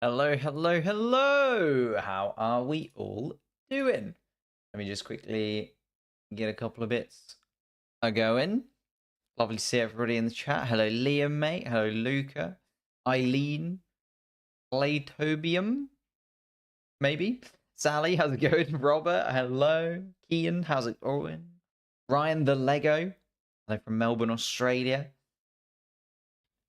Hello, hello, hello. How are we all doing? Let me just quickly get a couple of bits going. Lovely to see everybody in the chat. Hello, Liam, mate. Hello, Luca. Eileen. Playtobium, maybe. Sally, how's it going? Robert, hello. Kian, how's it going? Ryan the Lego. Hello from Melbourne, Australia.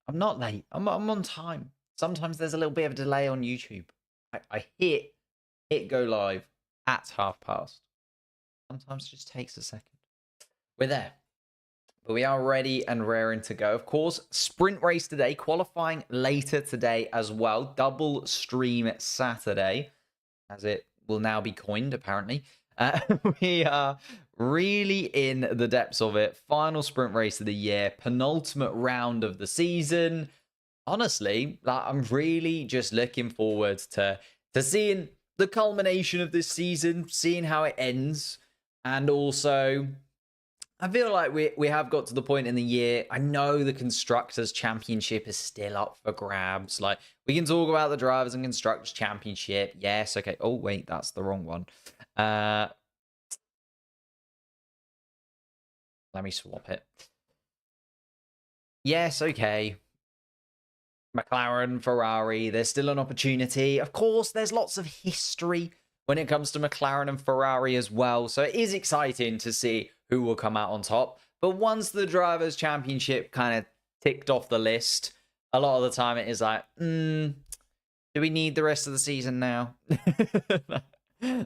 I'm not late. I'm on time. Sometimes there's a little bit of a delay on YouTube. I hit go live at past. Sometimes it just takes a second. We're there. But we are ready and raring to go. Of course, sprint race today, qualifying later today as well. Double stream Saturday, as it will now be coined, apparently. We are really in the depths of it. Final sprint race of the year, penultimate round of the season. Honestly, I'm really just looking forward to seeing the culmination of this season, seeing how it ends, and also I feel like we have got to the point in the year. I know the Constructors' Championship is still up for grabs. Like, we can talk about the Drivers' and Constructors' Championship. Yes, okay. Oh, wait, that's the wrong one. Let me swap it. Yes, okay. McLaren, Ferrari, there's still an opportunity. Of course, there's lots of history when it comes to McLaren and Ferrari as well. So it is exciting to see who will come out on top. But once the Drivers' Championship kind of ticked off the list, a lot of the time it is like, do we need the rest of the season now?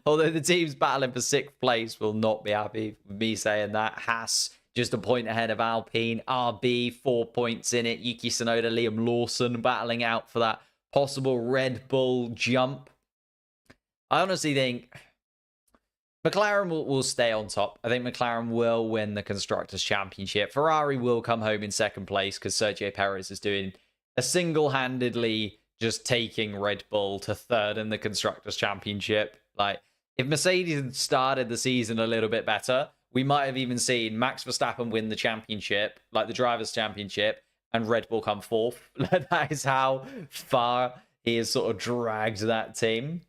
Although the teams battling for 6th place will not be happy with me saying that. Haas just a point ahead of Alpine. RB 4 points in it. Yuki Tsunoda, Liam Lawson battling out for that possible Red Bull jump. I honestly think McLaren will stay on top. I think McLaren will win the Constructors' Championship. Ferrari will come home in 2nd place because Sergio Perez is doing a single-handedly just taking Red Bull to 3rd in the Constructors' Championship. Like, if Mercedes had started the season a little bit better, we might have even seen Max Verstappen win the championship, like the Drivers' Championship, and Red Bull come 4th. That is how far he has sort of dragged that team.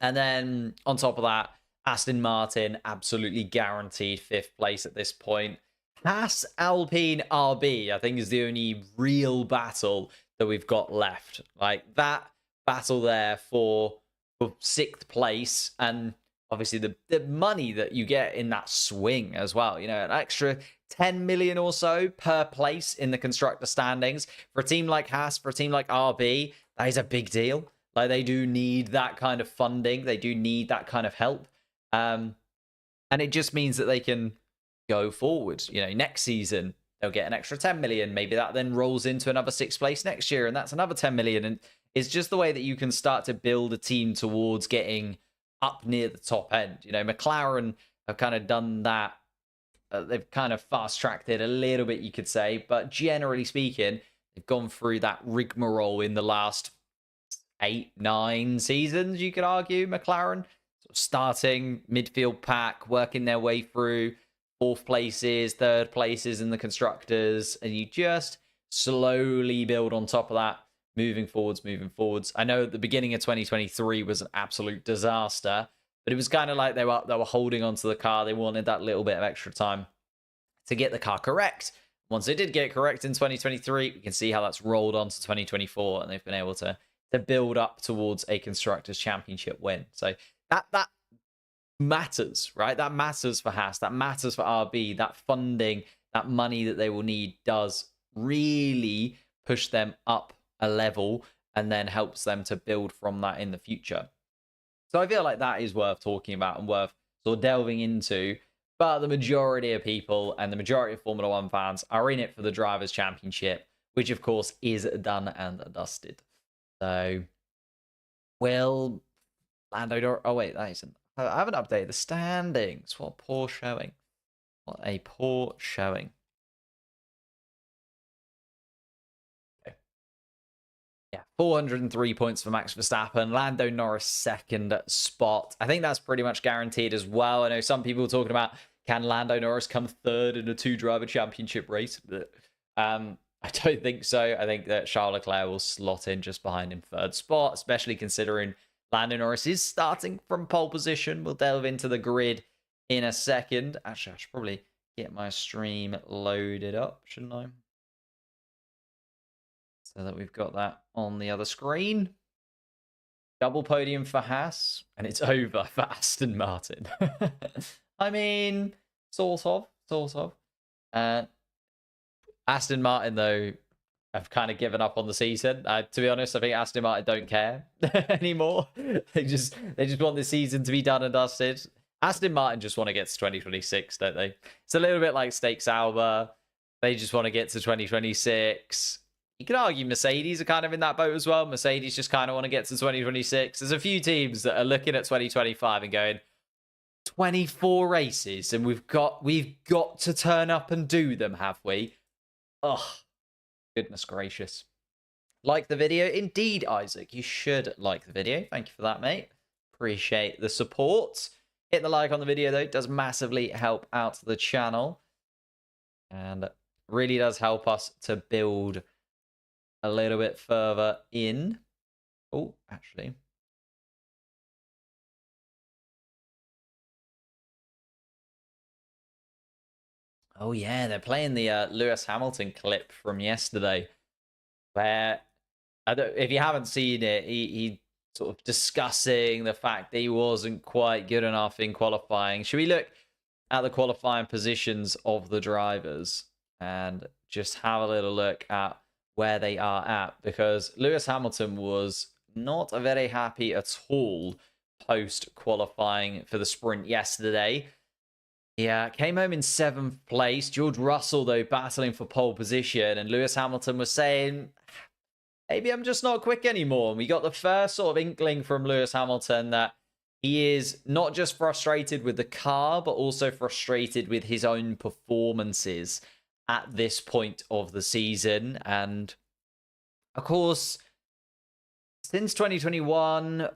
And then on top of that, Aston Martin absolutely guaranteed 5th place at this point. Haas, Alpine, RB, I think is the only real battle that we've got left. Like, that battle there for 6th place, and obviously the money that you get in that swing as well. You know, an extra 10 million or so per place in the constructor standings. For a team like Haas, for a team like RB, that is a big deal. Like, they do need that kind of funding. They do need that kind of help. And it just means that they can go forward. You know, next season, they'll get an extra 10 million. Maybe that then rolls into another 6th place next year, and that's another 10 million. And it's just the way that you can start to build a team towards getting up near the top end. You know, McLaren have kind of done that. They've kind of fast-tracked it a little bit, you could say. But generally speaking, they've gone through that rigmarole in the last 8, 9 seasons, you could argue, McLaren. Starting midfield pack, working their way through 4th places, 3rd places in the constructors, and you just slowly build on top of that, moving forwards. I know at the beginning of 2023 was an absolute disaster, but it was kind of like they were holding onto the car. They wanted that little bit of extra time to get the car correct. Once they did get it correct in 2023, we can see how that's rolled on to 2024, and they've been able to build up towards a Constructors' Championship win. So that matters, right? That matters for Haas. That matters for RB. That funding, that money that they will need does really push them up a level and then helps them to build from that in the future. So I feel like that is worth talking about and worth sort of delving into. But the majority of people and the majority of Formula One fans are in it for the Drivers' Championship, which of course is done and dusted. So, will Lando... Oh, wait, that isn't... I haven't updated the standings. What a poor showing. What a poor showing. Okay. Yeah, 403 points for Max Verstappen. Lando Norris 2nd spot. I think that's pretty much guaranteed as well. I know some people are talking about, can Lando Norris come 3rd in a 2-driver championship race? I don't think so. I think that Charles Leclerc will slot in just behind him third spot, especially considering Lando Norris is starting from pole position. We'll delve into the grid in a second. Actually, I should probably get my stream loaded up, shouldn't I? So that we've got that on the other screen. Double podium for Haas, and it's over for Aston Martin. I mean, sort of. Aston Martin, though, have kind of given up on the season. To be honest, I think Aston Martin don't care anymore. They just want the season to be done and dusted. Aston Martin just want to get to 2026, don't they? It's a little bit like Stakes Sauber. They just want to get to 2026. You could argue Mercedes are kind of in that boat as well. Mercedes just kind of want to get to 2026. There's a few teams that are looking at 2025 and going, 24 races, and we've got to turn up and do them, have we? Oh, goodness gracious. Like the video? Indeed, Isaac. You should like the video. Thank you for that, mate. Appreciate the support. Hit the like on the video, though. It does massively help out the channel. And really does help us to build a little bit further in. Oh, actually. Oh, yeah, they're playing the Lewis Hamilton clip from yesterday. Where, if you haven't seen it, he sort of discussing the fact that he wasn't quite good enough in qualifying. Should we look at the qualifying positions of the drivers and just have a little look at where they are at? Because Lewis Hamilton was not very happy at all post-qualifying for the sprint yesterday. Yeah, came home in 7th place. George Russell, though, battling for pole position. And Lewis Hamilton was saying, maybe I'm just not quick anymore. And we got the first sort of inkling from Lewis Hamilton that he is not just frustrated with the car, but also frustrated with his own performances at this point of the season. And, of course, since 2021...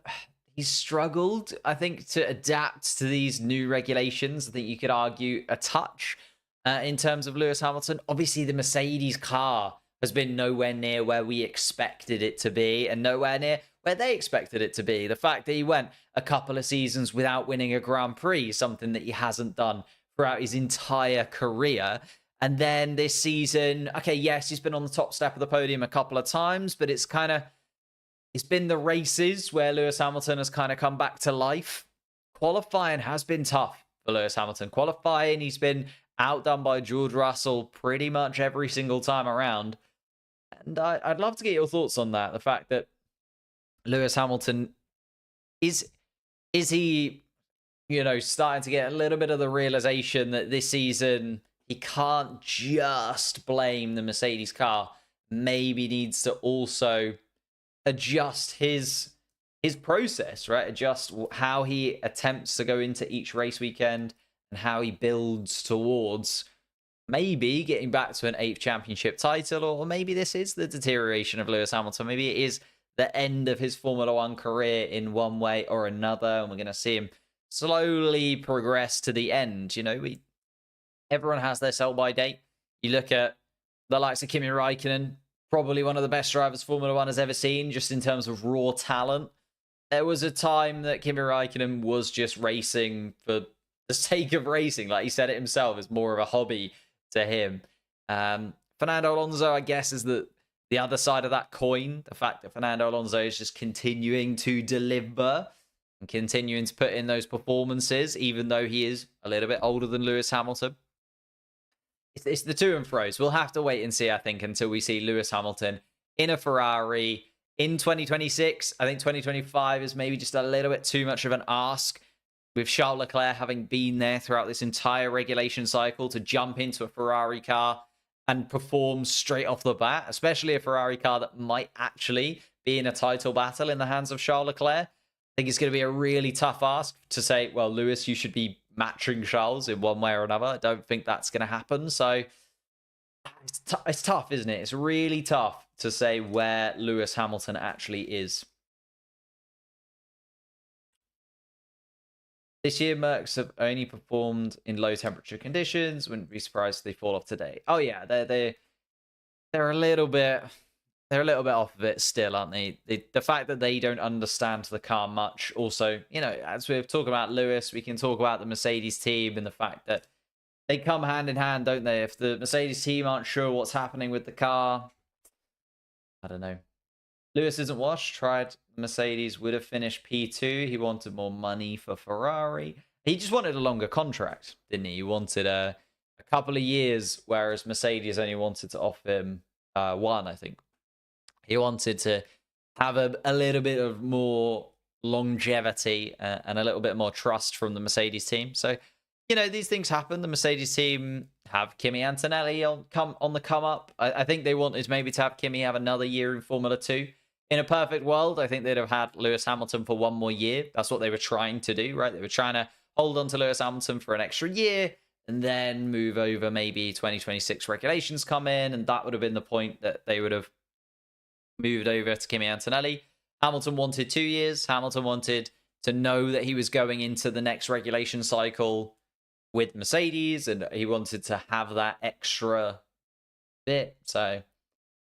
he's struggled, I think, to adapt to these new regulations. I think you could argue a touch in terms of Lewis Hamilton. Obviously, the Mercedes car has been nowhere near where we expected it to be and nowhere near where they expected it to be. The fact that he went a couple of seasons without winning a Grand Prix, something that he hasn't done throughout his entire career. And then this season, okay, yes, he's been on the top step of the podium a couple of times, but it's been the races where Lewis Hamilton has kind of come back to life. Qualifying has been tough for Lewis Hamilton. Qualifying, he's been outdone by George Russell pretty much every single time around. And I'd love to get your thoughts on that. The fact that Lewis Hamilton, is he, starting to get a little bit of the realization that this season he can't just blame the Mercedes car. Maybe needs to also adjust his process, right? Adjust how he attempts to go into each race weekend and how he builds towards maybe getting back to an 8th championship title, or maybe this is the deterioration of Lewis Hamilton. Maybe it is the end of his Formula One career in one way or another, and we're going to see him slowly progress to the end. Everyone has their sell-by date. You look at the likes of Kimi Räikkönen, probably one of the best drivers Formula One has ever seen, just in terms of raw talent. There was a time that Kimi Räikkönen was just racing for the sake of racing. Like he said it himself, it's more of a hobby to him. Fernando Alonso, I guess, is the other side of that coin. The fact that Fernando Alonso is just continuing to deliver and continuing to put in those performances, even though he is a little bit older than Lewis Hamilton. It's the to and fro's. We'll have to wait and see, I think, until we see Lewis Hamilton in a Ferrari in 2026. I think 2025 is maybe just a little bit too much of an ask, with Charles Leclerc having been there throughout this entire regulation cycle, to jump into a Ferrari car and perform straight off the bat, especially a Ferrari car that might actually be in a title battle in the hands of Charles Leclerc. I think it's going to be a really tough ask to say, well, Lewis, you should be matching Charles in one way or another. I don't think that's going to happen. So it's tough, isn't it? It's really tough to say where Lewis Hamilton actually is. This year, Mercs have only performed in low temperature conditions. Wouldn't be surprised if they fall off today. Oh yeah, they're a little bit off of it still, aren't they? The fact that they don't understand the car much. Also, as we're talking about Lewis, we can talk about the Mercedes team and the fact that they come hand in hand, don't they? If the Mercedes team aren't sure what's happening with the car, I don't know. Lewis isn't washed. Tried Mercedes, would have finished P2. He wanted more money for Ferrari. He just wanted a longer contract, didn't he? He wanted a couple of years, whereas Mercedes only wanted to offer him one, I think. He wanted to have a little bit of more longevity and a little bit more trust from the Mercedes team. So, these things happen. The Mercedes team have Kimi Antonelli on the come up. I think they wanted maybe to have Kimi have another year in Formula 2. In a perfect world, I think they'd have had Lewis Hamilton for one more year. That's what they were trying to do, right? They were trying to hold on to Lewis Hamilton for an extra year and then move over. Maybe 2026 regulations come in, and that would have been the point that they would have moved over to Kimi Antonelli. Hamilton wanted 2 years. Hamilton wanted to know that he was going into the next regulation cycle with Mercedes, and he wanted to have that extra bit. So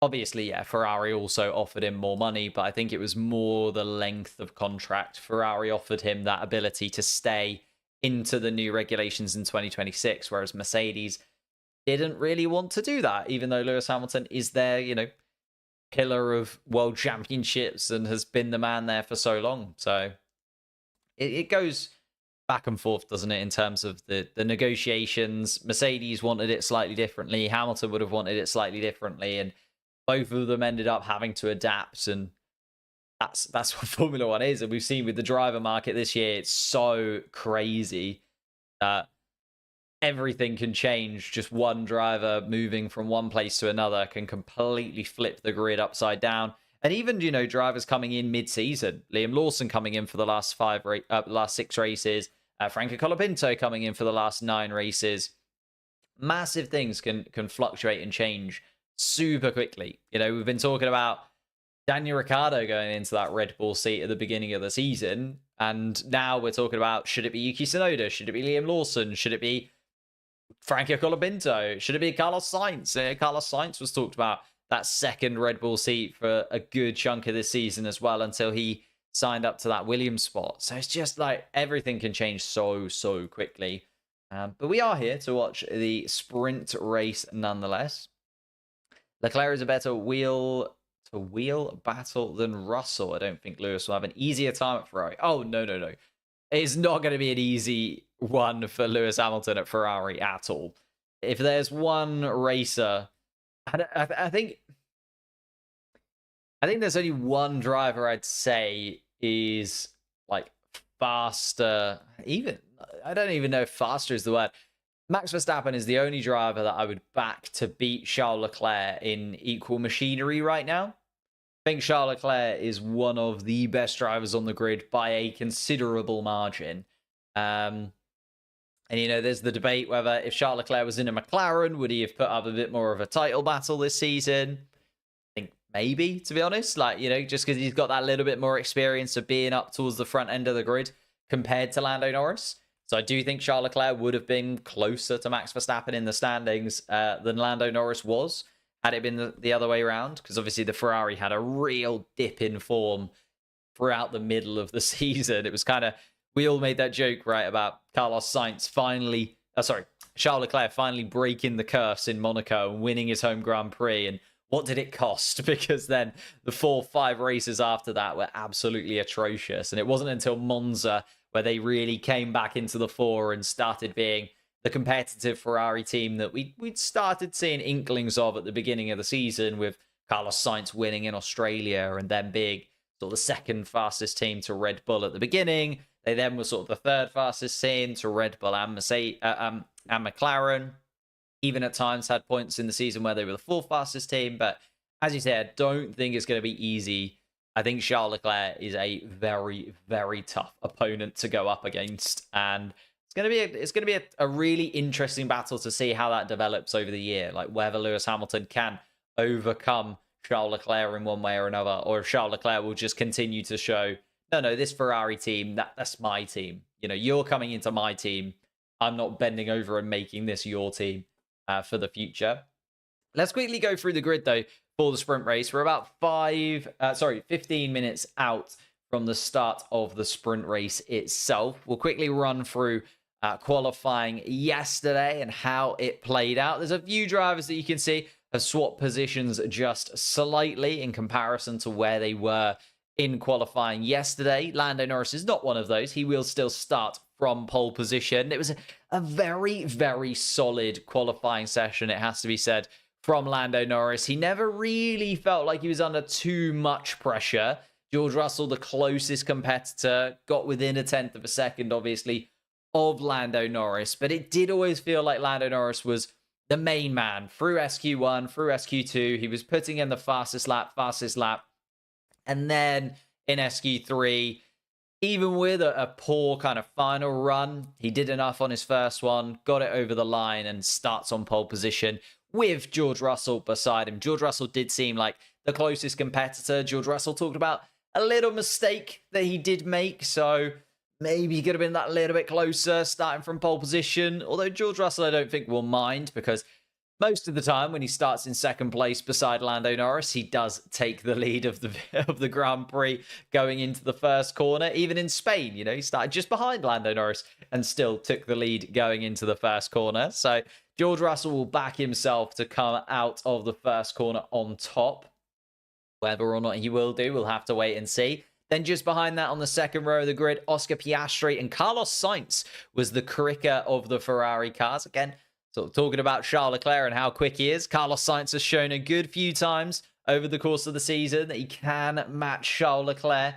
obviously, yeah, Ferrari also offered him more money, but I think it was more the length of contract. Ferrari offered him that ability to stay into the new regulations in 2026, whereas Mercedes didn't really want to do that, even though Lewis Hamilton is their, pillar of world championships and has been the man there for so long. So it goes back and forth, doesn't it, in terms of the negotiations. Mercedes wanted it slightly differently. Hamilton would have wanted it slightly differently, and both of them ended up having to adapt, and that's what Formula One is. And we've seen with the driver market this year, it's so crazy that everything can change. Just one driver moving from one place to another can completely flip the grid upside down. And even, drivers coming in mid-season. Liam Lawson coming in for the last 6 races. Franco Colapinto coming in for the last 9 races. Massive things can fluctuate and change super quickly. We've been talking about Daniel Ricciardo going into that Red Bull seat at the beginning of the season. And now we're talking about, should it be Yuki Tsunoda? Should it be Liam Lawson? Should it be Franco Colapinto? Should it be Carlos Sainz? Carlos Sainz was talked about that second Red Bull seat for a good chunk of this season as well, until he signed up to that Williams spot. So it's just like everything can change so quickly. But we are here to watch the sprint race nonetheless. Leclerc is a better wheel-to-wheel battle than Russell. I don't think Lewis will have an easier time at Ferrari. Oh, no. It's not going to be an easy one for Lewis Hamilton at Ferrari at all. If there's one racer, I think there's only one driver I'd say is like faster. I don't even know if faster is the word. Max Verstappen is the only driver that I would back to beat Charles Leclerc in equal machinery right now. I think Charles Leclerc is one of the best drivers on the grid by a considerable margin. And, there's the debate whether if Charles Leclerc was in a McLaren, would he have put up a bit more of a title battle this season? I think maybe, to be honest. Just because he's got that little bit more experience of being up towards the front end of the grid compared to Lando Norris. So I do think Charles Leclerc would have been closer to Max Verstappen in the standings than Lando Norris was, had it been the other way around, because obviously the Ferrari had a real dip in form throughout the middle of the season. It was we all made that joke, right, about Charles Leclerc finally breaking the curse in Monaco and winning his home Grand Prix. And what did it cost? Because then the 4-5 races after that were absolutely atrocious. And it wasn't until Monza where they really came back into the fore and started being the competitive Ferrari team that we'd started seeing inklings of at the beginning of the season, with Carlos Sainz winning in Australia and then being sort of the second fastest team to Red Bull at the beginning. They then were sort of the third fastest team to Red Bull and McLaren. Even at times had points in the season where they were the fourth fastest team. But as you said, I don't think it's going to be easy. I think Charles Leclerc is a very, very tough opponent to go up against. And it's going to be a really interesting battle to see how that develops over the year. Like whether Lewis Hamilton can overcome Charles Leclerc in one way or another, or if Charles Leclerc will just continue to show, no, this Ferrari team, that's my team. You're coming into my team. I'm not bending over and making this your team for the future. Let's quickly go through the grid, though, for the sprint race. We're about 15 minutes out from the start of the sprint race itself. We'll quickly run through qualifying yesterday and how it played out. There's a few drivers that you can see have swapped positions just slightly in comparison to where they were in qualifying yesterday. Lando Norris is not one of those. He will still start from pole position. It was a very, very solid qualifying session, it has to be said, from Lando Norris. He never really felt like he was under too much pressure. George Russell, the closest competitor, got within a tenth of a second, obviously, of Lando Norris. But it did always feel like Lando Norris was the main man through SQ1, through SQ2. He was putting in the fastest lap. And then in SQ3, even with a poor kind of final run, he did enough on his first one, got it over the line, and starts on pole position with George Russell beside him. George Russell did seem like the closest competitor. George Russell talked about a little mistake that he did make, so maybe he could have been that little bit closer starting from pole position. Although George Russell, I don't think will mind, because most of the time when he starts in second place beside Lando Norris, he does take the lead of the Grand Prix going into the first corner. Even in Spain, he started just behind Lando Norris and still took the lead going into the first corner. So George Russell will back himself to come out of the first corner on top. Whether or not he will do, we'll have to wait and see. Then just behind that on the second row of the grid, Oscar Piastri and Carlos Sainz was the quicker of the Ferrari cars. Again, sort of talking about Charles Leclerc and how quick he is. Carlos Sainz has shown a good few times over the course of the season that he can match Charles Leclerc.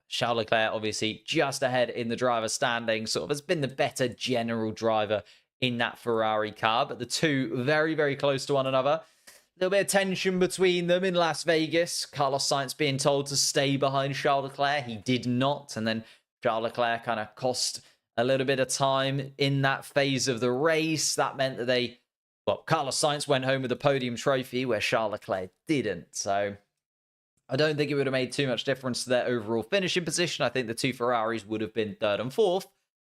Charles Leclerc, obviously, just ahead in the driver's standing, sort of has been the better general driver in that Ferrari car. But the two very, very close to one another. A little bit of tension between them in Las Vegas. Carlos Sainz being told to stay behind Charles Leclerc. He did not. And then Charles Leclerc kind of cost a little bit of time in that phase of the race. That meant that Carlos Sainz went home with a podium trophy where Charles Leclerc didn't. So I don't think it would have made too much difference to their overall finishing position. I think the two Ferraris would have been third and fourth,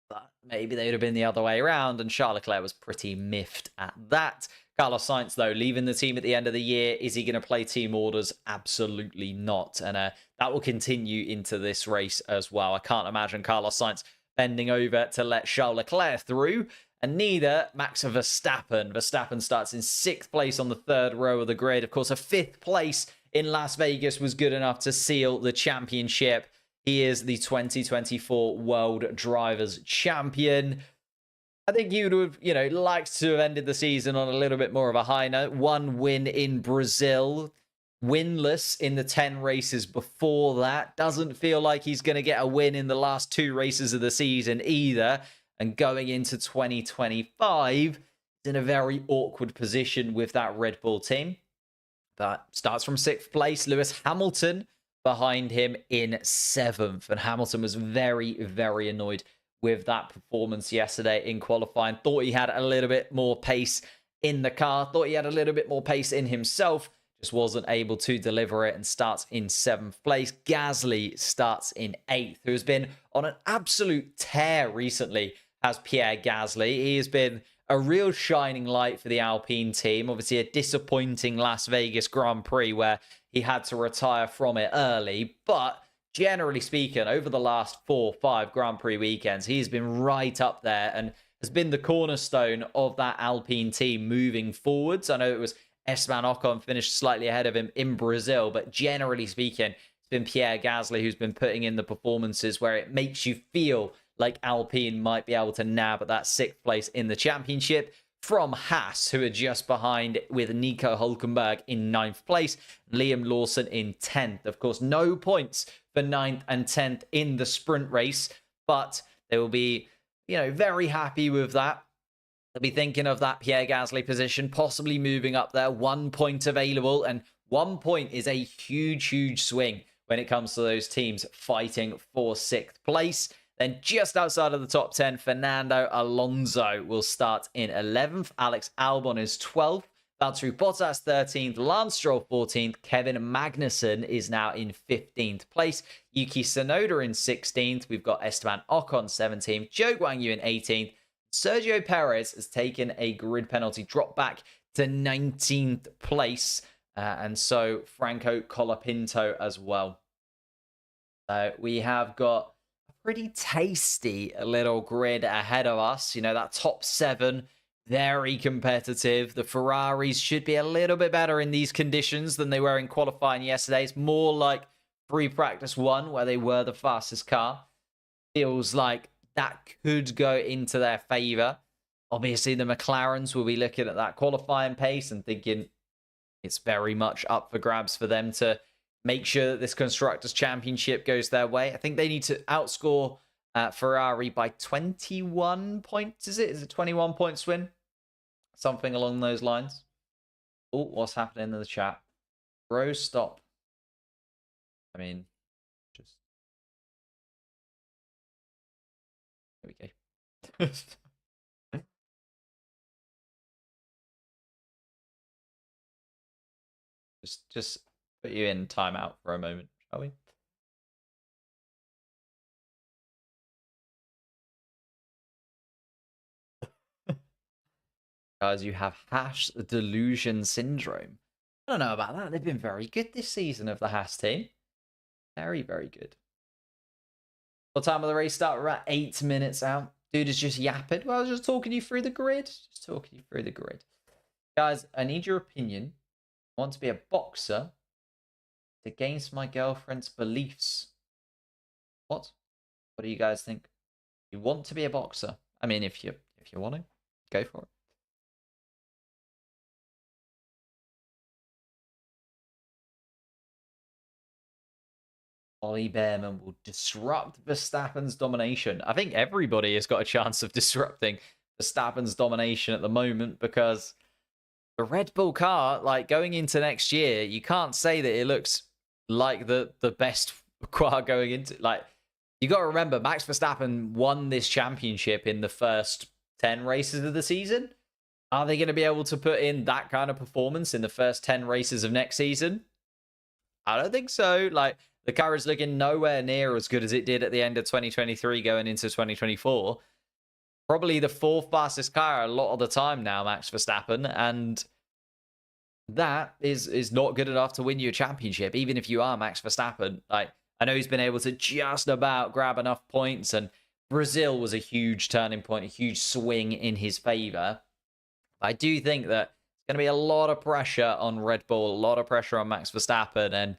but maybe they would have been the other way around, and Charles Leclerc was pretty miffed at that. Carlos Sainz, though, leaving the team at the end of the year. Is he going to play team orders? Absolutely not. And that will continue into this race as well. I can't imagine Carlos Sainz bending over to let Charles Leclerc through, and neither Max Verstappen. Verstappen starts in 6th place on the third row of the grid. Of course, a 5th place in Las Vegas was good enough to seal the championship. He is the 2024 World Drivers' Champion. I think he would have, liked to have ended the season on a little bit more of a high note. One win in Brazil, winless in the 10 races before that. Doesn't feel like he's going to get a win in the last 2 races of the season either. And going into 2025, he's in a very awkward position with that Red Bull team. But starts from 6th place. Lewis Hamilton behind him in 7th. And Hamilton was very, very annoyed with that performance yesterday in qualifying. Thought he had a little bit more pace in the car. Thought he had a little bit more pace in himself. Just wasn't able to deliver it and starts in 7th place. Gasly starts in 8th, who has been on an absolute tear recently as Pierre Gasly. He has been a real shining light for the Alpine team. Obviously, a disappointing Las Vegas Grand Prix where he had to retire from it early. But generally speaking, over the last 4-5 Grand Prix weekends, he's been right up there and has been the cornerstone of that Alpine team moving forwards. I know it was Esteban Ocon finished slightly ahead of him in Brazil, but generally speaking, it's been Pierre Gasly who's been putting in the performances where it makes you feel like Alpine might be able to nab that 6th place in the championship from Haas, who are just behind with Nico Hülkenberg in 9th place, Liam Lawson in 10th. Of course, no points for 9th and 10th in the sprint race, but they will be, very happy with that. They'll be thinking of that Pierre Gasly position, possibly moving up there. 1 point available, and 1 point is a huge, huge swing when it comes to those teams fighting for 6th place. Then just outside of the top 10, Fernando Alonso will start in 11th. Alex Albon is 12th. Valtteri Bottas 13th. Lance Stroll 14th. Kevin Magnussen is now in 15th place. Yuki Tsunoda in 16th. We've got Esteban Ocon 17th. Zhou Guanyu in 18th. Sergio Perez has taken a grid penalty, dropped back to 19th place. And so Franco Colapinto as well. We have got a pretty tasty little grid ahead of us. You know, that top 7, very competitive. The Ferraris should be a little bit better in these conditions than they were in qualifying yesterday. It's more like free practice 1, where they were the fastest car. Feels like that could go into their favor. Obviously, the McLarens will be looking at that qualifying pace and thinking it's very much up for grabs for them to make sure that this Constructors' Championship goes their way. I think they need to outscore Ferrari by 21 points, is it? Is it 21 points win? Something along those lines. Oh, what's happening in the chat? Bro, stop. I mean, just... There we go. Just put you in timeout for a moment, shall we? Guys, you have Haas delusion syndrome. I don't know about that. They've been very good this season of the Haas team. Very, very good. What time of the race start? We're at 8 minutes out. Dude is just yapping. Well, I was just talking you through the grid. Just talking you through the grid. Guys, I need your opinion. I want to be a boxer against my girlfriend's beliefs. What? What do you guys think? You want to be a boxer? I mean, if you want to, go for it. Ollie Behrman will disrupt Verstappen's domination. I think everybody has got a chance of disrupting Verstappen's domination at the moment, because the Red Bull car, like going into next year, you can't say that it looks like the best car going into. Like, you got to remember, Max Verstappen won this championship in the first 10 races of the season. Are they going to be able to put in that kind of performance in the first 10 races of next season? I don't think so. Like, the car is looking nowhere near as good as it did at the end of 2023 going into 2024. Probably the 4th fastest car a lot of the time now, Max Verstappen. And that is not good enough to win you a championship, even if you are Max Verstappen. Like, I know he's been able to just about grab enough points, and Brazil was a huge turning point, a huge swing in his favor. I do think that it's going to be a lot of pressure on Red Bull, a lot of pressure on Max Verstappen, and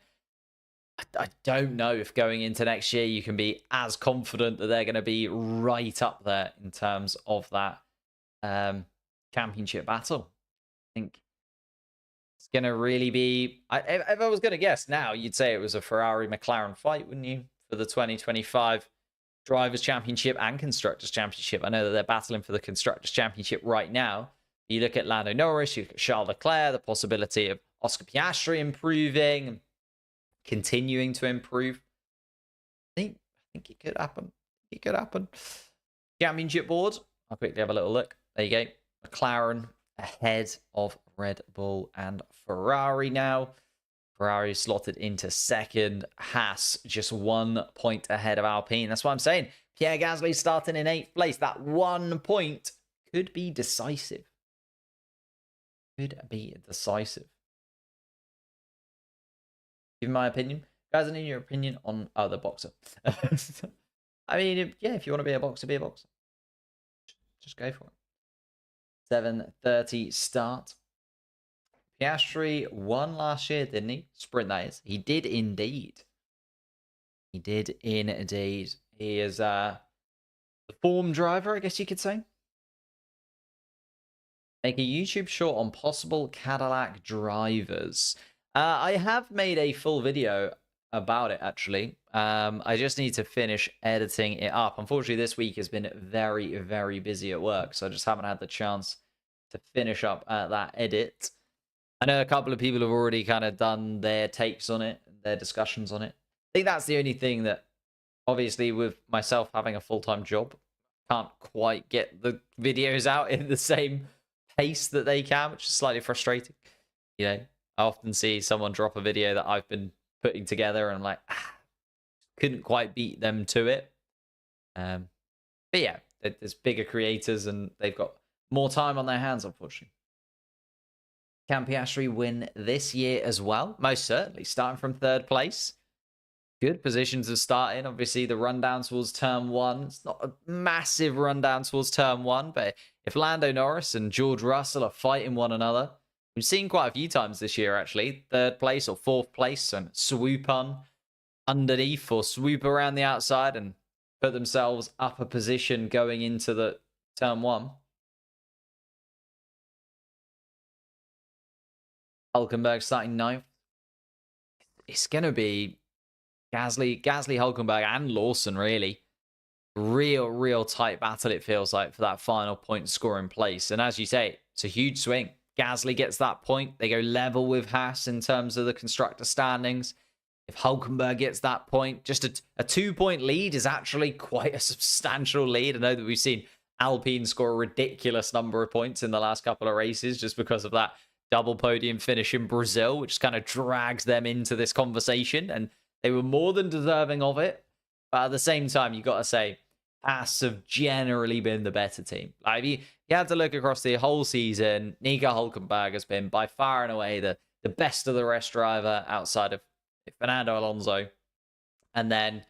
I don't know if going into next year you can be as confident that they're going to be right up there in terms of that championship battle. I think it's going to really be... if I was going to guess now, you'd say it was a Ferrari-McLaren fight, wouldn't you? For the 2025 Drivers' Championship and Constructors' Championship. I know that they're battling for the Constructors' Championship right now. You look at Lando Norris, you look at Charles Leclerc, the possibility of Oscar Piastri improving, continuing to improve. I think it could happen. It could happen. Championship board. I'll quickly have a little look. There you go. McLaren ahead of Red Bull and Ferrari now. Ferrari slotted into 2nd. Haas just 1 point ahead of Alpine. That's what I'm saying. Pierre Gasly starting in 8th place. That 1 point could be decisive. Could be decisive. Give my opinion. Guys, I need your opinion on the boxer. I mean, if you want to be a boxer, be a boxer. Just go for it. 7:30 start. Piastri won last year, didn't he? Sprint, that is. He did indeed. He did indeed. He is the form driver, I guess you could say. Make a YouTube short on possible Cadillac drivers. I have made a full video about it, actually. I just need to finish editing it up. Unfortunately, this week has been very, very busy at work, so I just haven't had the chance to finish up that edit. I know a couple of people have already kind of done their takes on it, their discussions on it. I think that's the only thing that, obviously, with myself having a full-time job, can't quite get the videos out in the same pace that they can, which is slightly frustrating. You know, I often see someone drop a video that I've been putting together and I'm like, couldn't quite beat them to it. But yeah, there's bigger creators and they've got more time on their hands, unfortunately. Can Piastri win this year as well? Most certainly, starting from third place. Good position to start in. Obviously, the rundown towards turn one. It's not a massive rundown towards turn one, but if Lando Norris and George Russell are fighting one another, we've seen quite a few times this year, actually. Third place or fourth place and swoop on underneath or swoop around the outside and put themselves up a position going into the turn one. Hulkenberg starting ninth. It's going to be Gasly, Hulkenberg, and Lawson, really. Real tight battle, it feels like, for that final point scoring place. And as you say, it's a huge swing. Gasly gets that point. They go level with Haas in terms of the constructor standings. If Hulkenberg gets that point, just a 2-point lead is actually quite a substantial lead. I know that we've seen Alpine score a ridiculous number of points in the last couple of races just because of that double podium finish in Brazil, which kind of drags them into this conversation. And they were more than deserving of it. But at the same time, you've got to say, Haas have generally been the better team. Like, if you had to look across the whole season, Nico Hulkenberg has been by far and away the best of the rest driver outside of Fernando Alonso. And then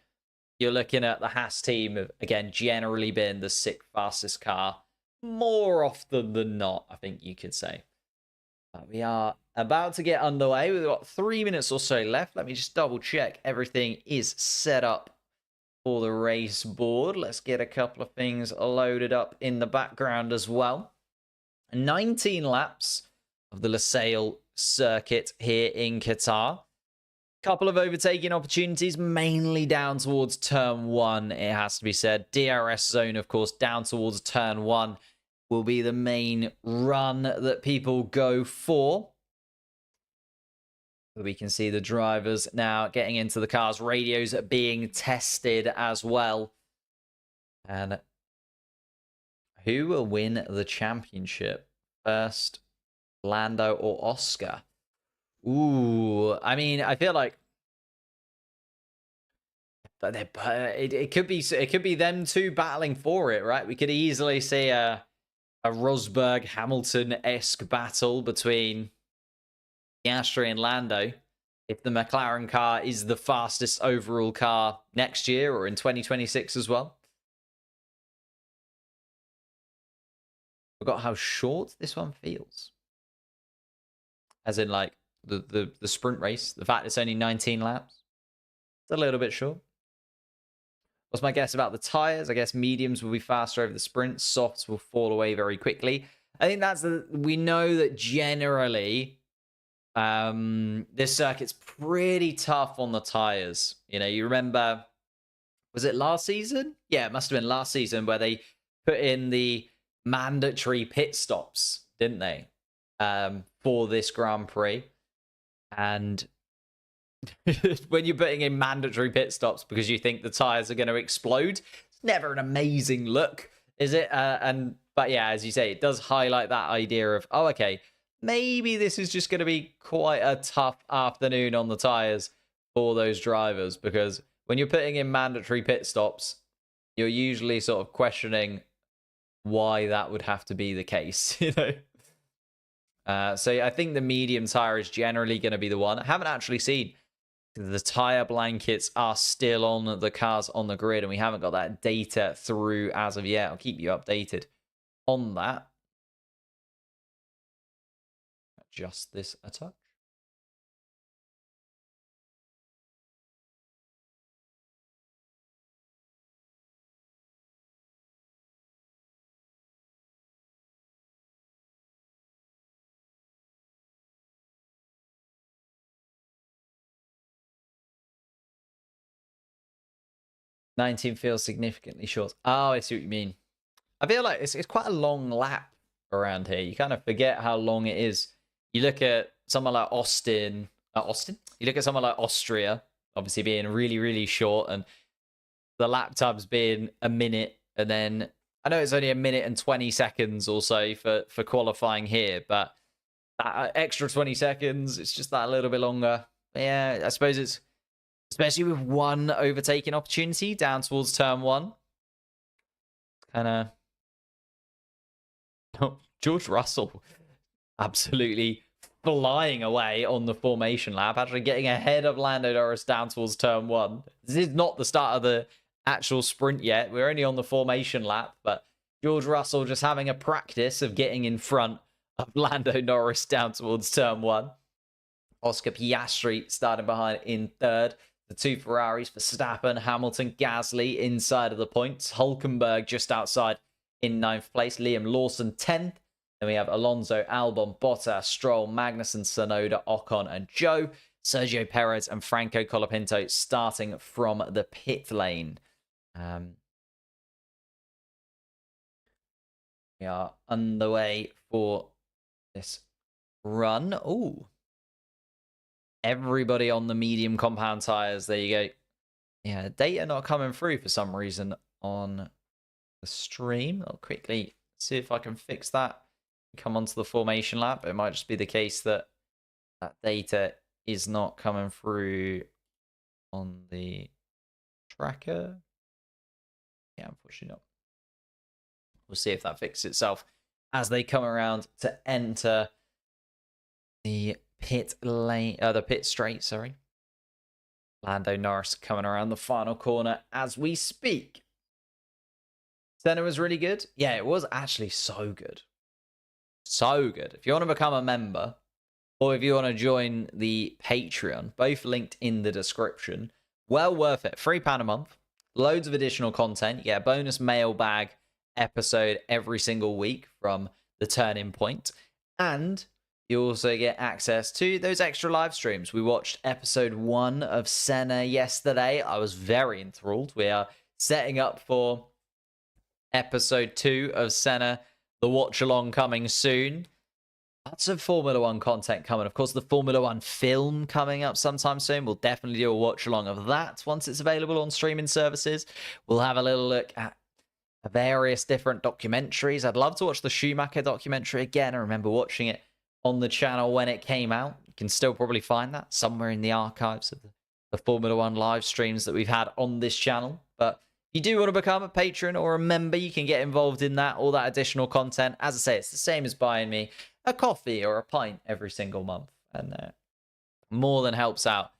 you're looking at the Haas team, again, generally been the sixth fastest car more often than not, I think you could say. We are about to get underway. We've got 3 minutes or so left. Let me just double check everything is set up for the race board. Let's get a couple of things loaded up in the background as well. 19 laps of the Losail circuit here in Qatar. Couple of overtaking opportunities, mainly down towards turn one, it has to be said. DRS zone, of course, down towards turn one will be the main run that people go for. We can see the drivers now getting into the cars, radios being tested as well. And who will win the championship? First, Lando or Oscar? Ooh, I mean, I feel like it could be them two battling for it, right? We could easily see a Rosberg Hamilton-esque battle between Piastri and Lando if the McLaren car is the fastest overall car next year or in 2026 as well. Forgot how short this one feels. As in, like, the sprint race. The fact it's only 19 laps. It's a little bit short. What's my guess about the tires? I guess mediums will be faster over the sprints. Softs will fall away very quickly. I think we know that generally this circuit's pretty tough on the tires. You know, you remember, was it last season? Yeah, it must have been last season where they put in the mandatory pit stops, didn't they? For this Grand Prix. And when you're putting in mandatory pit stops because you think the tires are going to explode, it's never an amazing look, is it? But yeah, as you say, it does highlight that idea of, oh, okay, maybe this is just going to be quite a tough afternoon on the tires for those drivers, because when you're putting in mandatory pit stops, you're usually sort of questioning why that would have to be the case, you know? So yeah, I think the medium tire is generally going to be the one. I haven't actually seen the tire blankets are still on the cars on the grid, and we haven't got that data through as of yet. I'll keep you updated on that. Adjust this a touch. $19 feels significantly short. Oh, I see what you mean. I feel like it's quite a long lap around here. You kind of forget how long it is. You look at someone like Austin. You look at someone like Austria, obviously being really short, and the lap times being a minute, and then I know it's only a minute and 20 seconds or so for qualifying here, but that extra 20 seconds, it's just that a little bit longer. Yeah, I suppose it's, especially with one overtaking opportunity down towards turn one. Kind of... Oh, George Russell absolutely flying away on the formation lap, actually getting ahead of Lando Norris down towards turn 1. This is not the start of the actual sprint yet. We're only on the formation lap, but George Russell just having a practice of getting in front of Lando Norris down towards turn 1. Oscar Piastri starting behind in third. The two Ferraris, Verstappen, Hamilton, Gasly inside of the points. Hulkenberg just outside in 9th place. Liam Lawson 10th. Then we have Alonso, Albon, Bottas, Stroll, Magnussen, Tsunoda, Ocon, and Joe. Sergio Perez and Franco Colapinto starting from the pit lane. We are underway for this run. Ooh. Everybody on the medium compound tires. There you go. Yeah, data not coming through for some reason on the stream. I'll quickly see if I can fix that. Come onto the formation lap. It might just be the case that that data is not coming through on the tracker. Yeah, unfortunately not. We'll see if that fixes itself as they come around to enter the pit lane, the pit straight, sorry. Lando Norris coming around the final corner as we speak. Senna was really good. Yeah, it was actually so good. So good. If you want to become a member, or if you want to join the Patreon, both linked in the description. Well worth it. £3 a month. Loads of additional content. You get a bonus mailbag episode every single week from the Turning Point. And you also get access to those extra live streams. We watched episode 1 of Senna yesterday. I was very enthralled. We are setting up for episode 2 of Senna, the watch along coming soon. Lots of Formula 1 content coming. Of course, the Formula 1 film coming up sometime soon. We'll definitely do a watch along of that once it's available on streaming services. We'll have a little look at various different documentaries. I'd love to watch the Schumacher documentary again. I remember watching it on the channel when it came out. You can still probably find that somewhere in the archives of the Formula 1 live streams that we've had on this channel. But if you do want to become a patron or a member, you can get involved in that, all that additional content. As I say, it's the same as buying me a coffee or a pint every single month. And more than helps out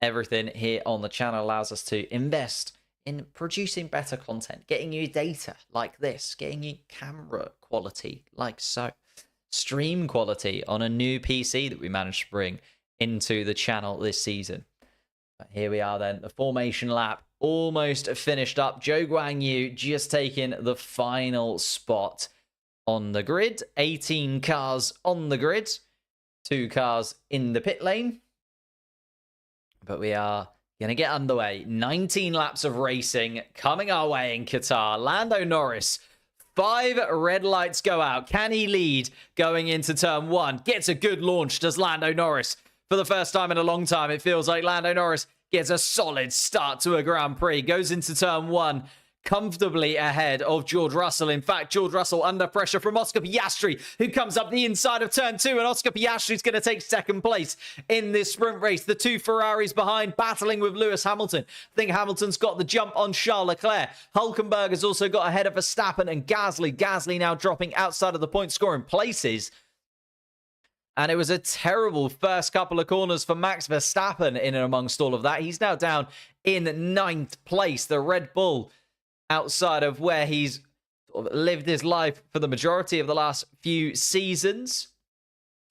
everything here on the channel. Allows us to invest in producing better content, getting you data like this, getting you camera quality like so, stream quality on a new PC that we managed to bring into the channel this season. But here we are then, the formation lap almost finished up. Zhou Guanyu just taking the final spot on the grid. 18 cars on the grid, 2 cars in the pit lane. But we are going to get underway. 19 laps of racing coming our way in Qatar. Lando Norris, 5 red lights go out. Can he lead going into turn 1? Gets a good launch, does Lando Norris. For the first time in a long time, it feels like Lando Norris gets a solid start to a Grand Prix. Goes into turn 1 comfortably ahead of George Russell. In fact, George Russell under pressure from Oscar Piastri, who comes up the inside of turn 2, and Oscar Piastri is going to take second place in this sprint race. The 2 Ferraris behind, battling with Lewis Hamilton. I think Hamilton's got the jump on Charles Leclerc. Hulkenberg has also got ahead of Verstappen and Gasly. Gasly now dropping outside of the point scoring places. And it was a terrible first couple of corners for Max Verstappen in and amongst all of that. He's now down in 9th place. The Red Bull, outside of where he's lived his life for the majority of the last few seasons.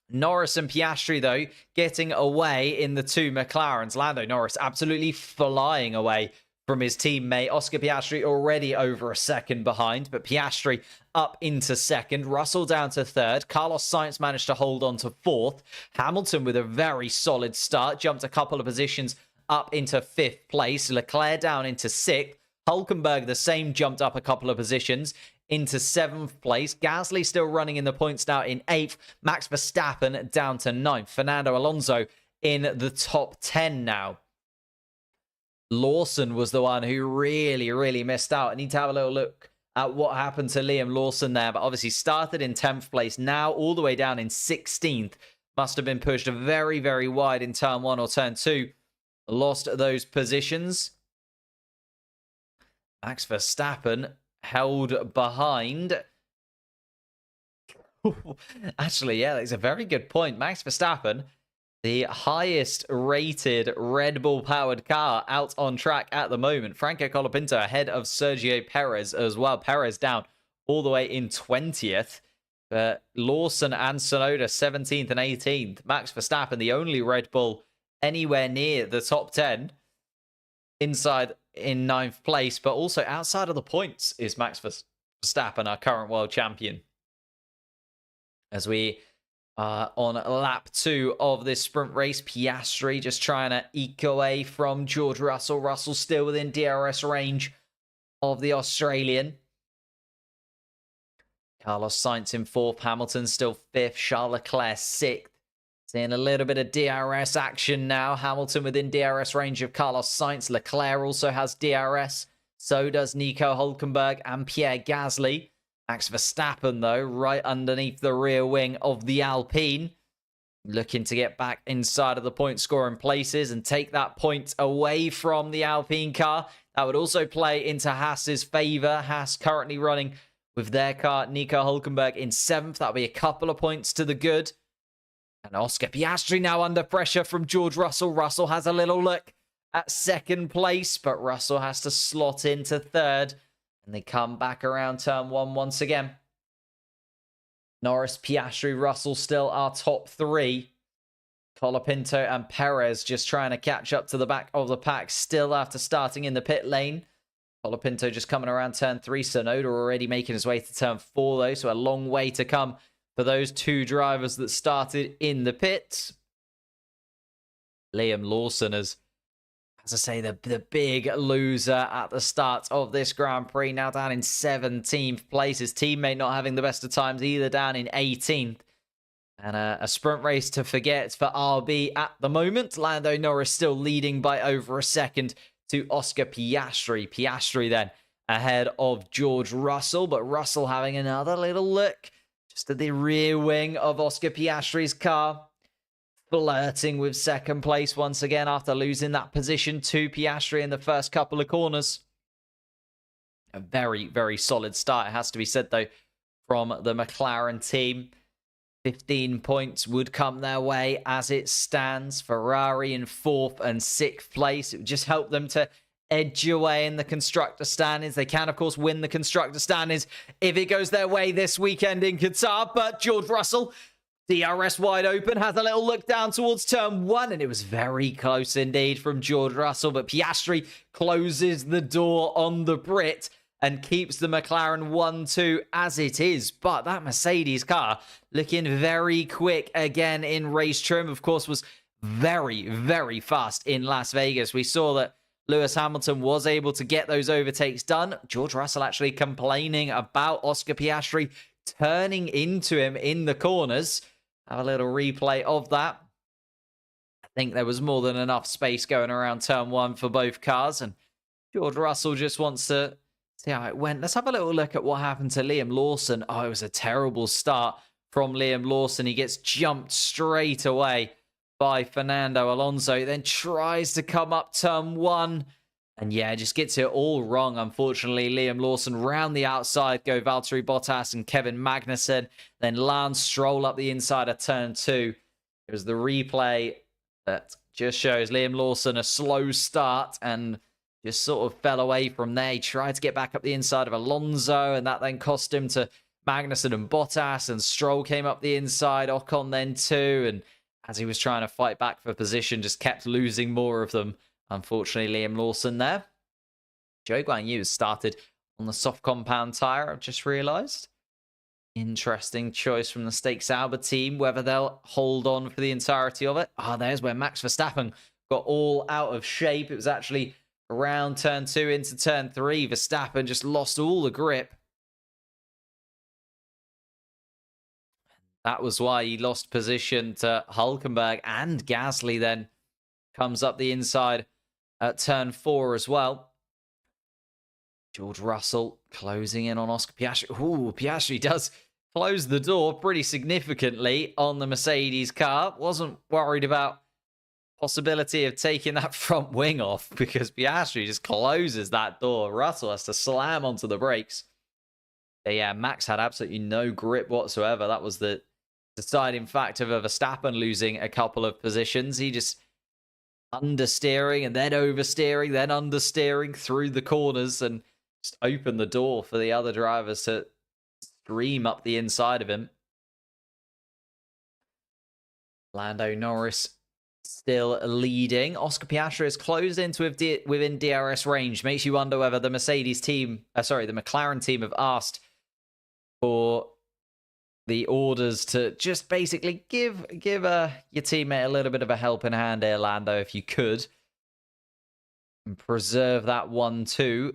Norris and Piastri, though, getting away in the 2 McLarens. Lando Norris absolutely flying away from his teammate. Oscar Piastri already over a second behind, but Piastri up into 2nd. Russell down to 3rd. Carlos Sainz managed to hold on to 4th. Hamilton with a very solid start. Jumped a couple of positions up into 5th place. Leclerc down into 6th. Hulkenberg, the same, jumped up a couple of positions into 7th place. Gasly still running in the points now in 8th. Max Verstappen down to 9th. Fernando Alonso in the top 10 now. Lawson was the one who really missed out. I need to have a little look at what happened to Liam Lawson there. But obviously started in 10th place, now all the way down in 16th. Must have been pushed very wide in turn 1 or turn 2. Lost those positions. Max Verstappen held behind. Actually, yeah, that's a very good point. Max Verstappen, the highest rated Red Bull powered car out on track at the moment. Franco Colapinto ahead of Sergio Perez as well. Perez down all the way in 20th. Lawson and Tsunoda 17th and 18th. Max Verstappen, the only Red Bull anywhere near the top 10, inside in 9th place, but also outside of the points is Max Verstappen, our current world champion. As we are on lap 2 of this sprint race, Piastri just trying to eke away from George Russell. Russell still within DRS range of the Australian. Carlos Sainz in 4th, Hamilton still 5th, Charles Leclerc 6th. Seeing a little bit of DRS action now. Hamilton within DRS range of Carlos Sainz. Leclerc also has DRS. So does Nico Hülkenberg and Pierre Gasly. Max Verstappen, though, right underneath the rear wing of the Alpine. Looking to get back inside of the point scoring places and take that point away from the Alpine car. That would also play into Haas's favour. Haas currently running with their car. Nico Hülkenberg in 7th. That'll be a couple of points to the good. And Oscar Piastri now under pressure from George Russell. Russell has a little look at 2nd place, but Russell has to slot into 3rd. And they come back around turn 1 once again. Norris, Piastri, Russell still our top 3. Colapinto and Perez just trying to catch up to the back of the pack still after starting in the pit lane. Colapinto just coming around turn 3. Tsunoda already making his way to turn 4, though, so a long way to come for those 2 drivers that started in the pits. Liam Lawson is, as I say, the big loser at the start of this Grand Prix. Now down in 17th place. His teammate not having the best of times either, down in 18th. And a sprint race to forget for RB at the moment. Lando Norris still leading by over a second to Oscar Piastri. Piastri then ahead of George Russell, but Russell having another little look just at the rear wing of Oscar Piastri's car. Flirting with 2nd place once again after losing that position to Piastri in the first couple of corners. A very, very solid start, it has to be said, though, from the McLaren team. 15 points would come their way as it stands. Ferrari in 4th and 6th place. It would just help them to edge away in the constructor standings. They can, of course, win the constructor standings if it goes their way this weekend in Qatar. But George Russell, DRS wide open, has a little look down towards turn 1, and it was very close indeed from George Russell. But Piastri closes the door on the Brit and keeps the McLaren 1-2 as it is. But that Mercedes car looking very quick again in race trim. Of course, was very, very fast in Las Vegas. We saw that Lewis Hamilton was able to get those overtakes done. George Russell actually complaining about Oscar Piastri turning into him in the corners. Have a little replay of that. I think there was more than enough space going around turn 1 for both cars. And George Russell just wants to see how it went. Let's have a little look at what happened to Liam Lawson. Oh, it was a terrible start from Liam Lawson. He gets jumped straight away by Fernando Alonso. Then tries to come up turn 1. And yeah, just gets it all wrong, unfortunately. Liam Lawson round the outside go Valtteri Bottas and Kevin Magnussen. Then Lance Stroll up the inside of turn 2. It was the replay that just shows Liam Lawson a slow start and just sort of fell away from there. He tried to get back up the inside of Alonso, and that then cost him to Magnussen and Bottas, and Stroll came up the inside, Ocon then too, and as he was trying to fight back for position, just kept losing more of them. Unfortunately, Liam Lawson there. Zhou Guanyu started on the soft compound tyre, I've just realised. Interesting choice from the Stakes Sauber team, whether they'll hold on for the entirety of it. There's where Max Verstappen got all out of shape. It was actually around turn 2 into turn 3. Verstappen just lost all the grip. That was why he lost position to Hülkenberg, and Gasly then comes up the inside at turn 4 as well. George Russell closing in on Oscar Piastri. Ooh, Piastri does close the door pretty significantly on the Mercedes car. Wasn't worried about possibility of taking that front wing off because Piastri just closes that door. Russell has to slam onto the brakes. Yeah, Max had absolutely no grip whatsoever. That was the deciding factor of Verstappen losing a couple of positions. He just understeering and then oversteering, then understeering through the corners and just opened the door for the other drivers to stream up the inside of him. Lando Norris still leading. Oscar Piastri is closed into within DRS range. Makes you wonder whether the Mercedes team, the McLaren team have asked for the orders to just basically give your teammate a little bit of a helping hand here, Lando, if you could. And preserve that 1-2.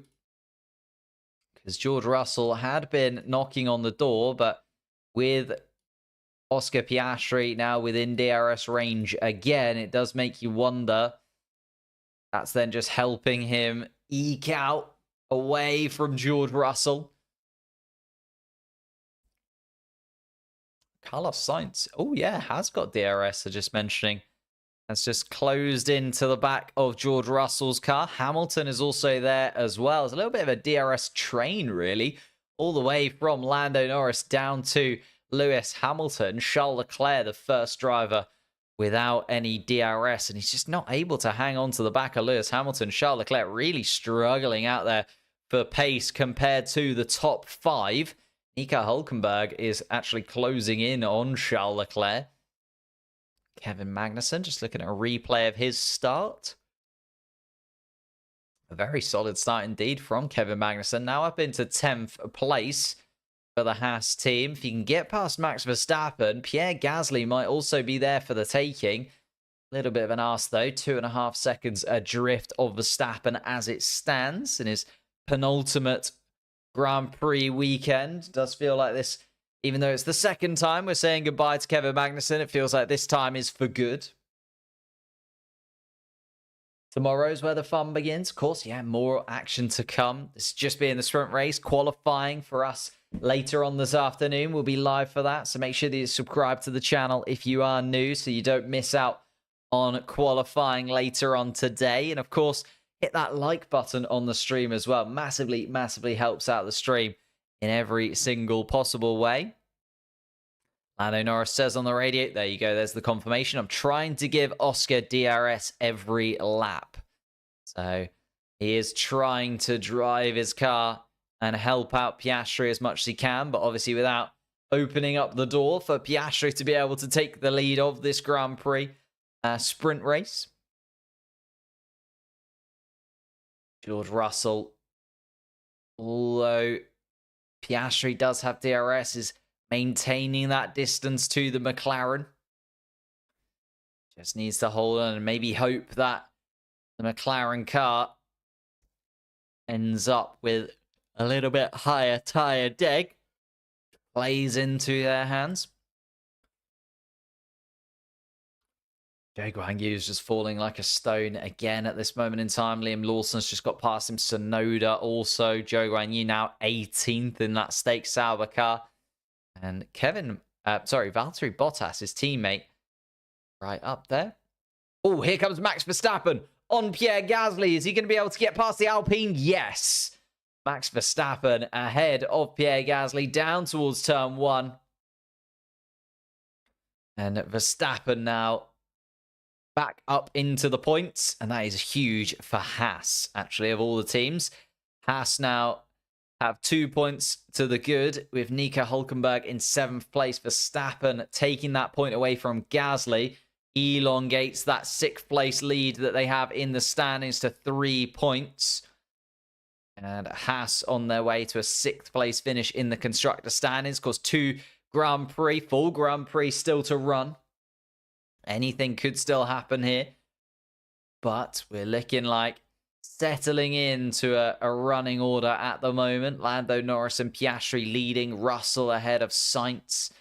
Because George Russell had been knocking on the door, but with Oscar Piastri now within DRS range again, it does make you wonder. That's then just helping him eke out away from George Russell. Carlos Sainz, oh yeah, has got DRS, so just mentioning. That's just closed into the back of George Russell's car. Hamilton is also there as well. It's a little bit of a DRS train, really, all the way from Lando Norris down to Lewis Hamilton. Charles Leclerc, the first driver without any DRS, and he's just not able to hang on to the back of Lewis Hamilton. Charles Leclerc really struggling out there for pace compared to the top 5. Nico Hülkenberg is actually closing in on Charles Leclerc. Kevin Magnussen, just looking at a replay of his start. A very solid start indeed from Kevin Magnussen. Now up into 10th place for the Haas team. If you can get past Max Verstappen, Pierre Gasly might also be there for the taking. A little bit of an arse though. 2.5 seconds adrift of Verstappen as it stands in his penultimate Grand Prix weekend. Does feel like this, even though it's the second time we're saying goodbye to Kevin Magnussen, it feels like this time is for good. Tomorrow's where the fun begins. Of course, yeah, more action to come. This just being the sprint race. Qualifying for us later on this afternoon. We'll be live for that. So make sure that you subscribe to the channel if you are new so you don't miss out on qualifying later on today. And of course, hit that like button on the stream as well. Massively, massively helps out the stream in every single possible way. Lando Norris says on the radio, there you go, there's the confirmation. I'm trying to give Oscar DRS every lap. So he is trying to drive his car and help out Piastri as much as he can, but obviously without opening up the door for Piastri to be able to take the lead of this Grand Prix sprint race. George Russell, although Piastri does have DRS, is maintaining that distance to the McLaren. Just needs to hold on and maybe hope that the McLaren car ends up with a little bit higher tyre deg. Plays into their hands. Joe Guan Yu is just falling like a stone again at this moment in time. Liam Lawson's just got past him. Tsunoda also. Joe Guan Yu now 18th in that Stake Sauber car. And Valtteri Bottas, his teammate, right up there. Oh, here comes Max Verstappen on Pierre Gasly. Is he going to be able to get past the Alpine? Yes. Max Verstappen ahead of Pierre Gasly down towards turn 1. And Verstappen now back up into the points, and that is huge for Haas, actually, of all the teams. Haas now have 2 points to the good, with Nico Hülkenberg in 7th place. Verstappen taking that point away from Gasly, elongates that 6th place lead that they have in the standings to 3 points. And Haas on their way to a 6th place finish in the constructor standings. Of course, 2 Grand Prix, full Grand Prix still to run. Anything could still happen here. But we're looking like settling into a running order at the moment. Lando Norris and Piastri leading. Russell ahead of Sainz.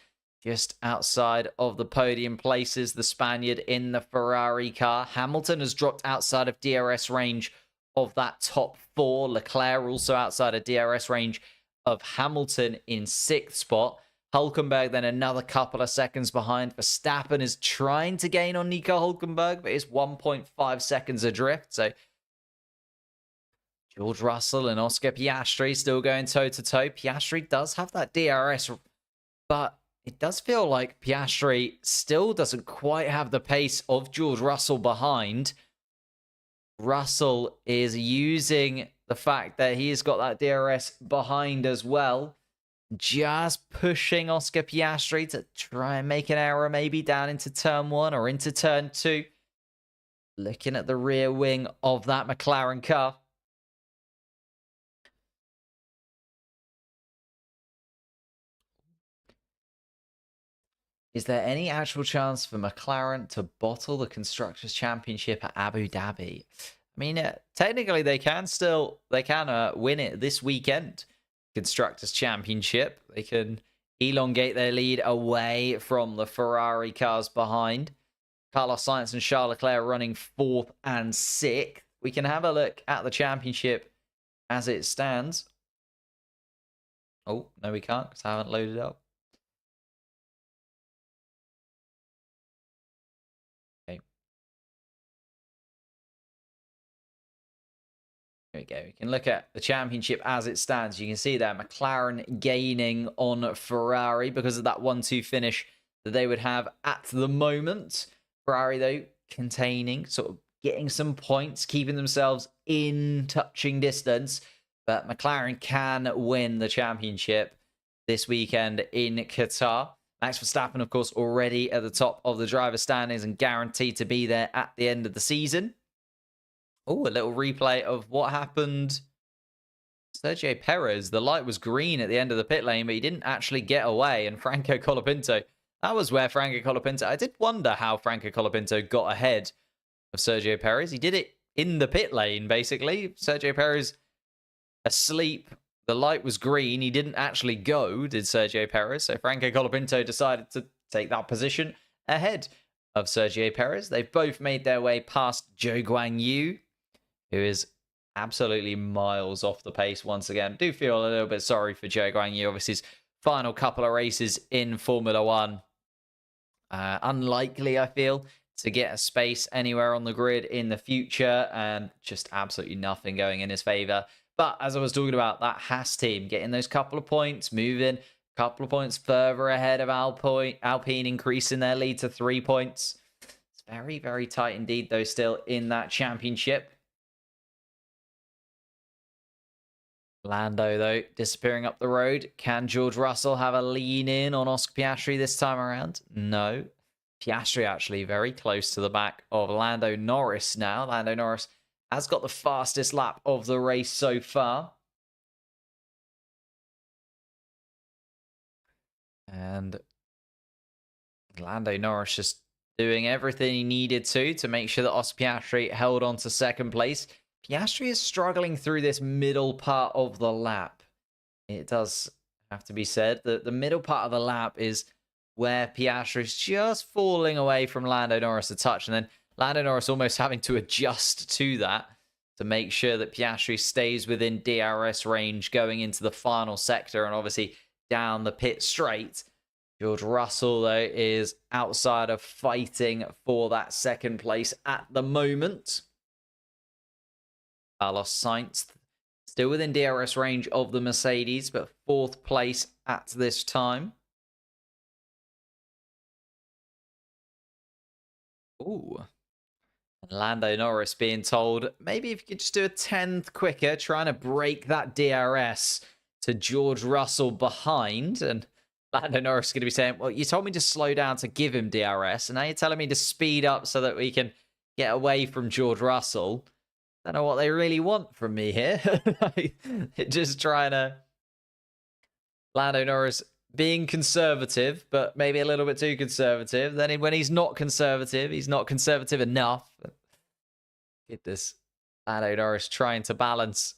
Just outside of the podium places, the Spaniard in the Ferrari car. Hamilton has dropped outside of DRS range of that top 4. Leclerc also outside of DRS range of Hamilton in 6th spot. Hülkenberg then another couple of seconds behind. Verstappen is trying to gain on Nico Hülkenberg, but is 1.5 seconds adrift. So George Russell and Oscar Piastri still going toe-to-toe. Piastri does have that DRS, but it does feel like Piastri still doesn't quite have the pace of George Russell behind. Russell is using the fact that he's got that DRS behind as well. Just pushing Oscar Piastri to try and make an error maybe down into turn 1 or into turn 2. Looking at the rear wing of that McLaren car. Is there any actual chance for McLaren to bottle the Constructors' Championship at Abu Dhabi? I mean, technically they can win it this weekend. Constructors' Championship. They can elongate their lead away from the Ferrari cars behind. Carlos Sainz and Charles Leclerc running 4th and 6th. We can have a look at the championship as it stands. Oh, no we can't because I haven't loaded up. There we go. We can look at the championship as it stands. You can see there McLaren gaining on Ferrari because of that 1-2 finish that they would have at the moment. Ferrari, though, containing, sort of getting some points, keeping themselves in touching distance. But McLaren can win the championship this weekend in Qatar. Max Verstappen, of course, already at the top of the driver's standings and guaranteed to be there at the end of the season. Oh, a little replay of what happened. Sergio Perez, the light was green at the end of the pit lane, but he didn't actually get away. And Franco Colapinto, that was where Franco Colapinto, I did wonder how Franco Colapinto got ahead of Sergio Perez. He did it in the pit lane, basically. Sergio Perez asleep. The light was green. He didn't actually go, did Sergio Perez. So Franco Colapinto decided to take that position ahead of Sergio Perez. They've both made their way past Zhou Guanyu, who is absolutely miles off the pace once again. Do feel a little bit sorry for Zhou Guanyu. Obviously, his final couple of races in Formula 1. Unlikely, I feel, to get a space anywhere on the grid in the future, and just absolutely nothing going in his favour. But as I was talking about, that Haas team getting those couple of points, moving a couple of points further ahead of Alpine, increasing their lead to 3 points. It's very, very tight indeed, though, still in that championship. Lando, though, disappearing up the road. Can George Russell have a lean in on Oscar Piastri this time around? No. Piastri actually very close to the back of Lando Norris now. Lando Norris has got the fastest lap of the race so far. And Lando Norris just doing everything he needed to make sure that Oscar Piastri held on to second place. Piastri is struggling through this middle part of the lap. It does have to be said that the middle part of the lap is where Piastri is just falling away from Lando Norris a touch, and then Lando Norris almost having to adjust to that to make sure that Piastri stays within DRS range going into the final sector and obviously down the pit straight. George Russell, though, is outside of fighting for that second place at the moment. Carlos Sainz still within DRS range of the Mercedes, but 4th place at this time. Ooh. And Lando Norris being told, maybe if you could just do a 10th quicker, trying to break that DRS to George Russell behind. And Lando Norris is going to be saying, well, you told me to slow down to give him DRS, and now you're telling me to speed up so that we can get away from George Russell. Don't know what they really want from me here. Just trying to... Lando Norris being conservative, but maybe a little bit too conservative. Then when he's not conservative enough. Get this. Lando Norris trying to balance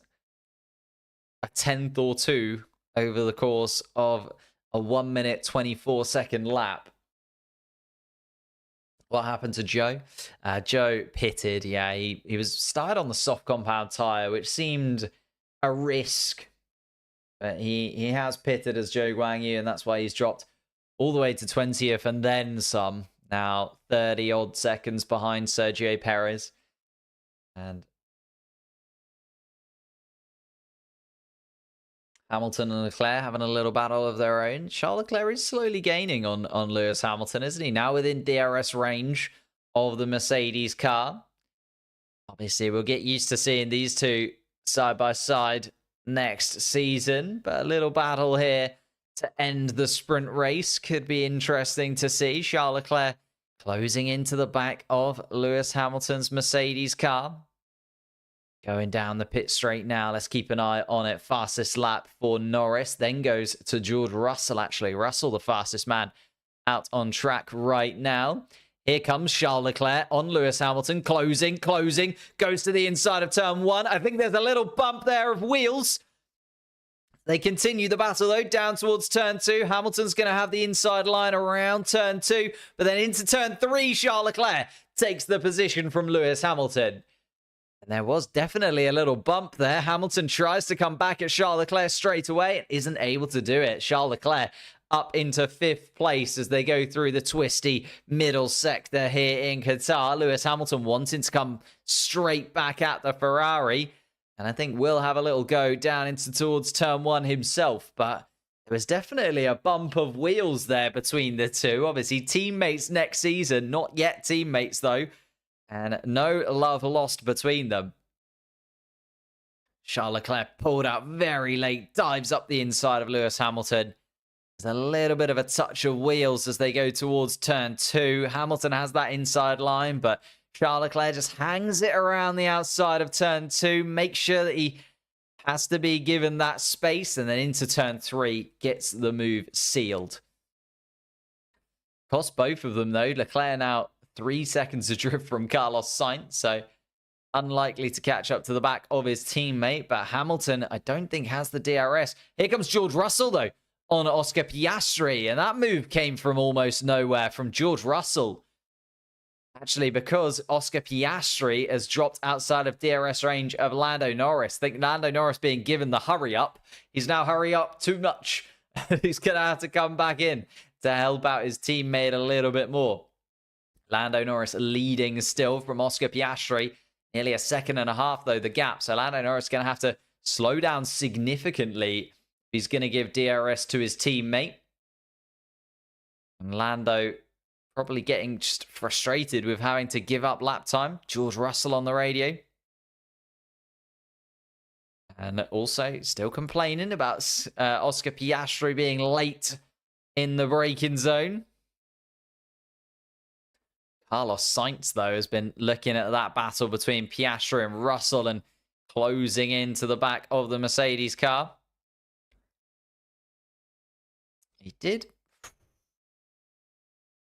a 10th or 2 over the course of a 1 minute, 24 second lap. What happened to Joe? Joe pitted. Yeah, he was started on the soft compound tyre, which seemed a risk. But he has pitted as Zhou Guanyu, and that's why he's dropped all the way to 20th and then some. Now 30-odd seconds behind Sergio Perez. And Hamilton and Leclerc having a little battle of their own. Charles Leclerc is slowly gaining on Lewis Hamilton, isn't he? Now within DRS range of the Mercedes car. Obviously, we'll get used to seeing these two side by side next season. But a little battle here to end the sprint race could be interesting to see. Charles Leclerc closing into the back of Lewis Hamilton's Mercedes car. Going down the pit straight now. Let's keep an eye on it. Fastest lap for Norris. Then goes to George Russell, actually. Russell, the fastest man out on track right now. Here comes Charles Leclerc on Lewis Hamilton. Closing. Goes to the inside of turn 1. I think there's a little bump there of wheels. They continue the battle, though, down towards turn 2. Hamilton's going to have the inside line around turn 2. But then into turn 3, Charles Leclerc takes the position from Lewis Hamilton. And there was definitely a little bump there. Hamilton tries to come back at Charles Leclerc straight away and isn't able to do it. Charles Leclerc up into 5th place as they go through the twisty middle sector here in Qatar. Lewis Hamilton wanting to come straight back at the Ferrari. And I think will have a little go down into towards turn 1 himself. But there was definitely a bump of wheels there between the two. Obviously, teammates next season. Not yet teammates, though. And no love lost between them. Charles Leclerc pulled out very late. Dives up the inside of Lewis Hamilton. There's a little bit of a touch of wheels as they go towards turn 2. Hamilton has that inside line, but Charles Leclerc just hangs it around the outside of turn 2. Makes sure that he has to be given that space. And then into turn 3, gets the move sealed. Cost both of them, though. Leclerc now 3 seconds adrift from Carlos Sainz, so unlikely to catch up to the back of his teammate. But Hamilton, I don't think, has the DRS. Here comes George Russell, though, on Oscar Piastri. And that move came from almost nowhere from George Russell. Actually, because Oscar Piastri has dropped outside of DRS range of Lando Norris. I think Lando Norris being given the hurry up. He's now hurry up too much. He's going to have to come back in to help out his teammate a little bit more. Lando Norris leading still from Oscar Piastri. Nearly a second and a half, though, the gap. So Lando Norris is going to have to slow down significantly. He's going to give DRS to his teammate. And Lando probably getting just frustrated with having to give up lap time. George Russell on the radio. And also still complaining about Oscar Piastri being late in the braking zone. Carlos Sainz, though, has been looking at that battle between Piastri and Russell and closing into the back of the Mercedes car. He did.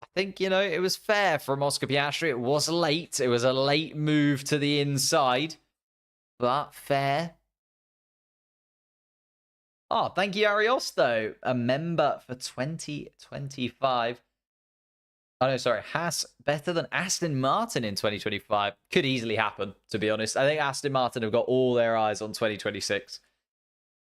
I think, you know, it was fair from Oscar Piastri. It was late. It was a late move to the inside, but fair. Oh, thank you, Ariosto, a member for 2025. Oh, no, sorry. Haas better than Aston Martin in 2025. Could easily happen, to be honest. I think Aston Martin have got all their eyes on 2026.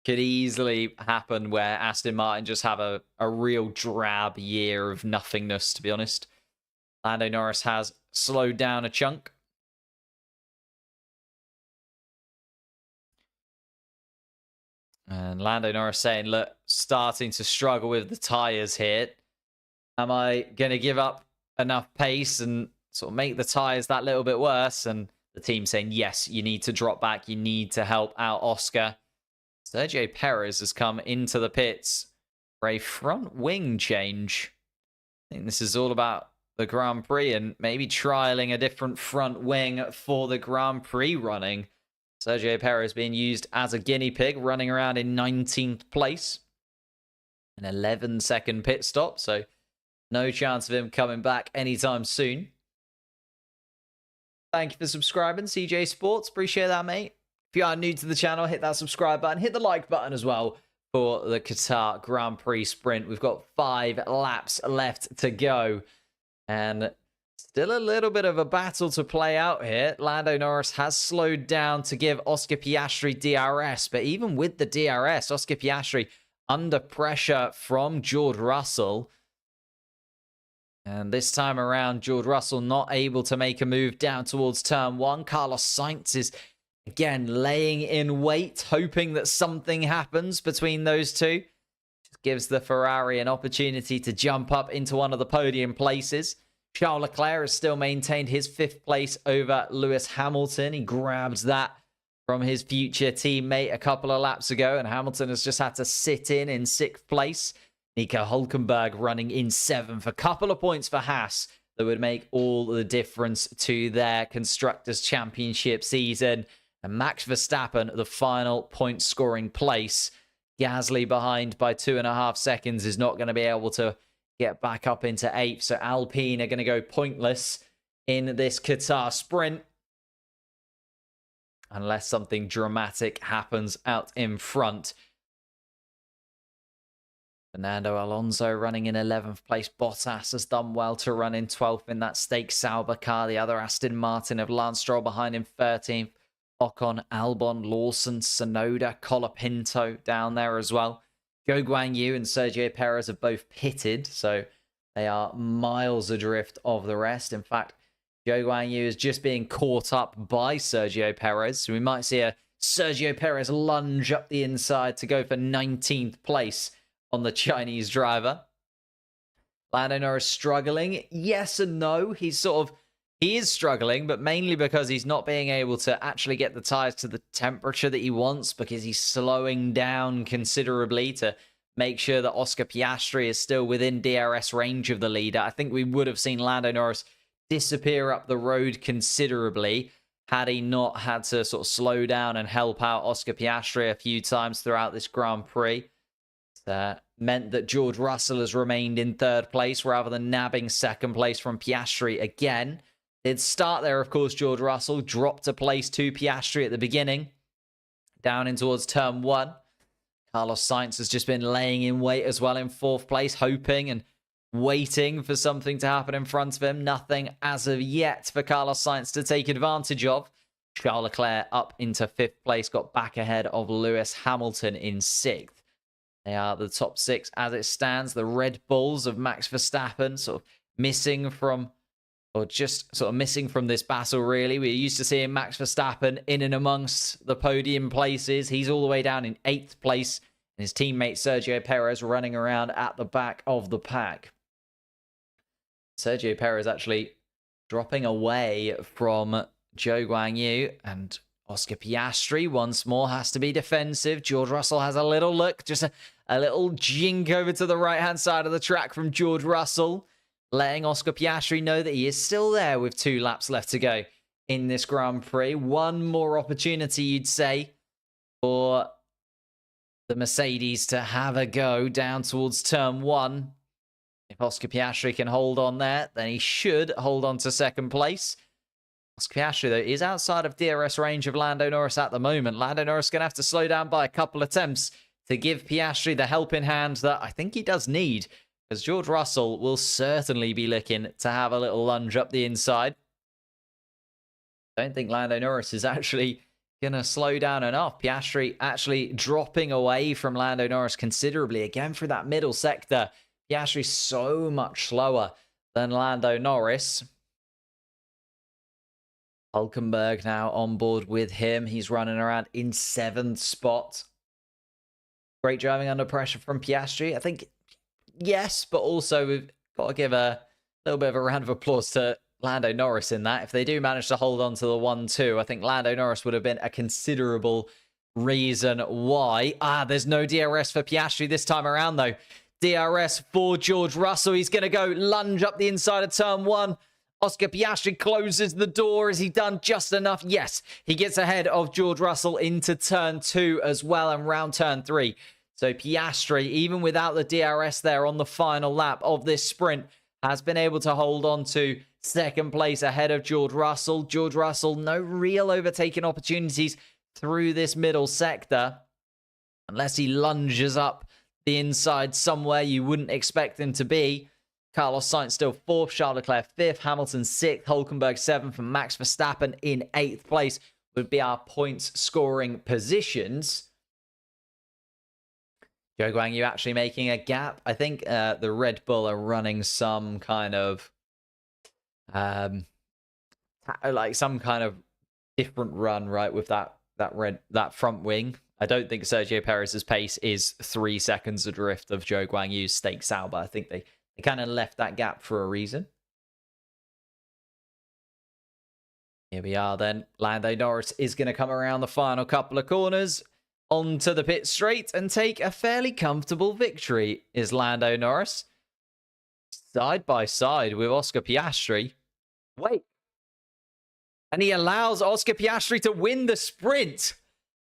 Could easily happen where Aston Martin just have a real drab year of nothingness, to be honest. Lando Norris has slowed down a chunk. And Lando Norris saying, look, starting to struggle with the tyres here. Am I going to give up enough pace and sort of make the tyres that little bit worse? And the team saying, yes, you need to drop back. You need to help out Oscar. Sergio Perez has come into the pits for a front wing change. I think this is all about the Grand Prix and maybe trialing a different front wing for the Grand Prix running. Sergio Perez being used as a guinea pig, running around in 19th place. An 11-second pit stop, so no chance of him coming back anytime soon. Thank you for subscribing, CJ Sports. Appreciate that, mate. If you are new to the channel, hit that subscribe button. Hit the like button as well for the Qatar Grand Prix Sprint. We've got 5 laps left to go. And still a little bit of a battle to play out here. Lando Norris has slowed down to give Oscar Piastri DRS. But even with the DRS, Oscar Piastri under pressure from George Russell. And this time around, George Russell not able to make a move down towards turn 1. Carlos Sainz is Again, laying in wait, hoping that something happens between those two. Just gives the Ferrari an opportunity to jump up into one of the podium places. Charles Leclerc has still maintained his 5th place over Lewis Hamilton. He grabbed that from his future teammate a couple of laps ago, and Hamilton has just had to sit in 6th place. Nico Hülkenberg running in 7th. A couple of points for Haas that would make all the difference to their Constructors' Championship season. And Max Verstappen, the final point-scoring place. Gasly behind by 2.5 seconds is not going to be able to get back up into 8th. So Alpine are going to go pointless in this Qatar sprint, unless something dramatic happens out in front. Fernando Alonso running in 11th place. Bottas has done well to run in 12th in that stake Sauber car. The other Aston Martin of Lance Stroll behind him 13th. Ocon, Albon, Lawson, Tsunoda, Colapinto down there as well. Zhou Guanyu and Sergio Perez have both pitted, so they are miles adrift of the rest. In fact, Zhou Guanyu is just being caught up by Sergio Perez. So we might see a Sergio Perez lunge up the inside to go for 19th place on the Chinese driver. Lando Norris struggling. Yes and no. He is struggling, but mainly because he's not being able to actually get the tyres to the temperature that he wants, because he's slowing down considerably to make sure that Oscar Piastri is still within DRS range of the leader. I think we would have seen Lando Norris disappear up the road considerably had he not had to sort of slow down and help out Oscar Piastri a few times throughout this Grand Prix. That meant that George Russell has remained in 3rd place rather than nabbing 2nd place from Piastri again. Did start there, of course, George Russell dropped a place to Piastri at the beginning, down in towards turn 1. Carlos Sainz has just been laying in wait as well in 4th place, hoping and waiting for something to happen in front of him. Nothing as of yet for Carlos Sainz to take advantage of. Charles Leclerc up into 5th place, got back ahead of Lewis Hamilton in 6th. They are the top 6 as it stands. The Red Bulls of Max Verstappen sort of missing from this battle, really. We're used to seeing Max Verstappen in and amongst the podium places. He's all the way down in 8th place. And his teammate Sergio Perez running around at the back of the pack. Sergio Perez actually dropping away from Zhou Guanyu, and Oscar Piastri once more has to be defensive. George Russell has a little look, just a little jink over to the right-hand side of the track from George Russell, letting Oscar Piastri know that he is still there with 2 laps left to go in this Grand Prix. One more opportunity, you'd say, for the Mercedes to have a go down towards turn 1. If Oscar Piastri can hold on there, then he should hold on to 2nd place. Oscar Piastri, though, is outside of DRS range of Lando Norris at the moment. Lando Norris going to have to slow down by a couple attempts to give Piastri the helping hand that I think he does need, because George Russell will certainly be looking to have a little lunge up the inside. I don't think Lando Norris is actually going to slow down enough. Piastri actually dropping away from Lando Norris considerably. Again, through that middle sector, Piastri so much slower than Lando Norris. Hülkenberg now on board with him. He's running around in 7th spot. Great driving under pressure from Piastri. I think, yes, but also we've got to give a little bit of a round of applause to Lando Norris in that. If they do manage to hold on to the 1-2, I think Lando Norris would have been a considerable reason why. There's no DRS for Piastri this time around, though. DRS for George Russell. He's going to go lunge up the inside of turn 1. Oscar Piastri closes the door. Has he done just enough? Yes, he gets ahead of George Russell into turn 2 as well, and round turn 3. So Piastri, even without the DRS there on the final lap of this sprint, has been able to hold on to 2nd place ahead of George Russell. George Russell, no real overtaking opportunities through this middle sector, unless he lunges up the inside somewhere you wouldn't expect him to be. Carlos Sainz still 4th, Charles Leclerc 5th, Hamilton 6th, Hülkenberg 7th, and Max Verstappen in 8th place would be our points scoring positions. Zhou Guanyu actually making a gap. I think the Red Bull are running some kind of different run, right, with that front wing. I don't think Sergio Perez's pace is 3 seconds adrift of Zhou Guangyu's stake Sauber. I think they kind of left that gap for a reason. Here we are then. Lando Norris is going to come around the final couple of corners onto the pit straight and take a fairly comfortable victory. Is Lando Norris side by side with Oscar Piastri. Wait. And he allows Oscar Piastri to win the sprint.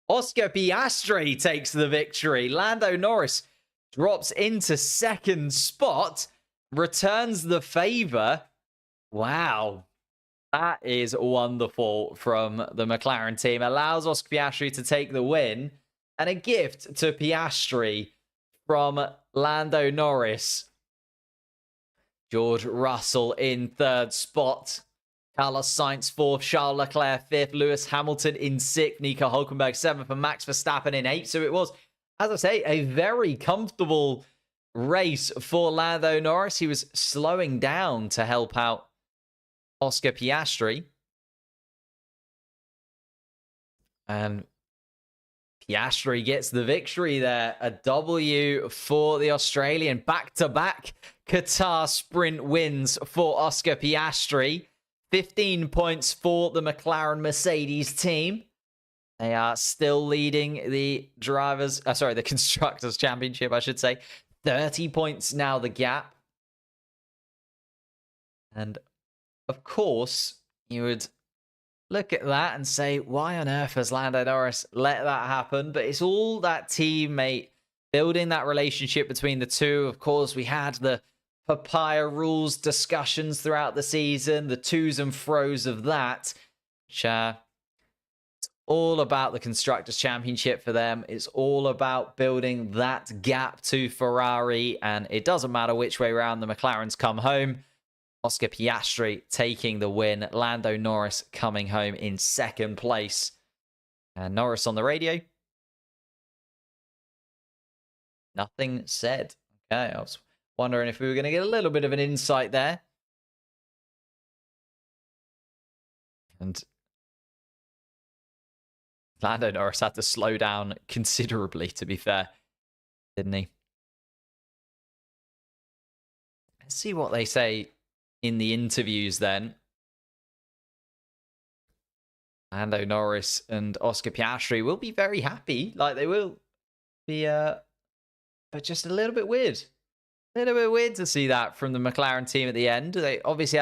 Oscar Piastri takes the victory. Lando Norris drops into second spot, returns the favor. Wow. That is wonderful from the McLaren team. Allows Oscar Piastri to take the win. And a gift to Piastri from Lando Norris. George Russell in third spot. Carlos Sainz fourth. Charles Leclerc fifth. Lewis Hamilton in sixth. Nico Hülkenberg seventh. And Max Verstappen in eighth. So it was, as I say, a very comfortable race for Lando Norris. He was slowing down to help out Oscar Piastri. And Piastri gets the victory there. A W for the Australian. Back-to-back Qatar sprint wins for Oscar Piastri. 15 points for the McLaren Mercedes team. They are still leading the the Constructors' Championship, I should say. 30 points now the gap. And, of course, you would look at that and say, why on earth has Lando Norris let that happen? But it's all that teammate building that relationship between the two. Of course, we had the papaya rules discussions throughout the season, the twos and fros of that. Which, it's all about the Constructors' Championship for them. It's all about building that gap to Ferrari. And it doesn't matter which way around the McLarens come home. Oscar Piastri taking the win. Lando Norris coming home in second place. And Norris on the radio. Nothing said. Okay, I was wondering if we were going to get a little bit of an insight there. And Lando Norris had to slow down considerably, to be fair, didn't he? Let's see what they say in the interviews then. Lando Norris and Oscar Piastri will be very happy. Like, they will be, but just a little bit weird. A little bit weird to see that from the McLaren team at the end. They obviously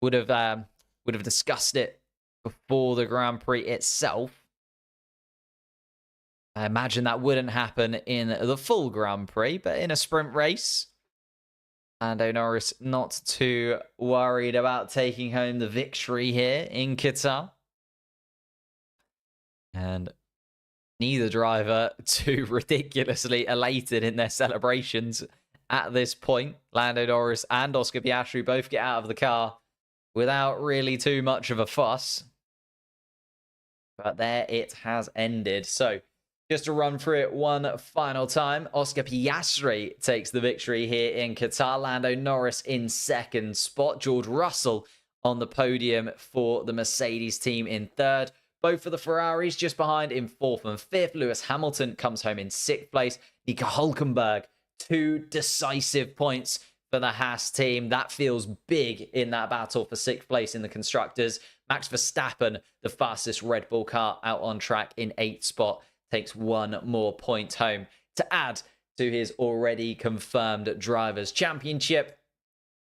would have discussed it before the Grand Prix itself. I imagine that wouldn't happen in the full Grand Prix, but in a sprint race, Lando Norris not too worried about taking home the victory here in Qatar. And neither driver too ridiculously elated in their celebrations at this point. Lando Norris and Oscar Piastri both get out of the car without really too much of a fuss. But there it has ended. So, just to run through it one final time, Oscar Piastri takes the victory here in Qatar. Lando Norris in second spot. George Russell on the podium for the Mercedes team in third. Both for the Ferraris just behind in fourth and fifth. Lewis Hamilton comes home in sixth place. Nico Hülkenberg, 2 decisive points for the Haas team. That feels big in that battle for sixth place in the Constructors. Max Verstappen, the fastest Red Bull car out on track in eighth spot, takes 1 more point home to add to his already confirmed Drivers' Championship.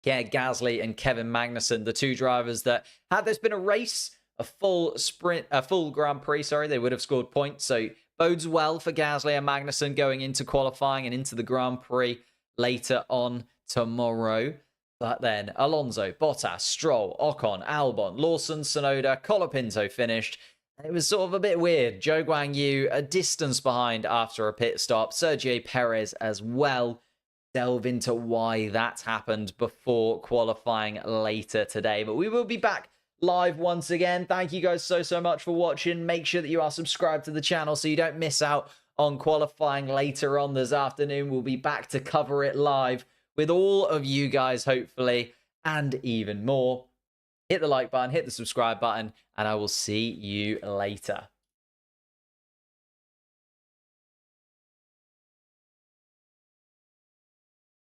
Pierre Gasly and Kevin Magnussen, the 2 drivers that, had this been a race, a full Grand Prix, they would have scored points. So bodes well for Gasly and Magnussen going into qualifying and into the Grand Prix later on tomorrow. But then Alonso, Bottas, Stroll, Ocon, Albon, Lawson, Tsunoda, Colapinto finished. It was sort of a bit weird. Zhou Guanyu a distance behind after a pit stop. Sergio Perez as well. Delve into why that happened before qualifying later today. But we will be back live once again. Thank you guys so much for watching. Make sure that you are subscribed to the channel so you don't miss out on qualifying later on this afternoon. We'll be back to cover it live with all of you guys, hopefully, and even more. hit the like button, hit the subscribe button, and I will see you later.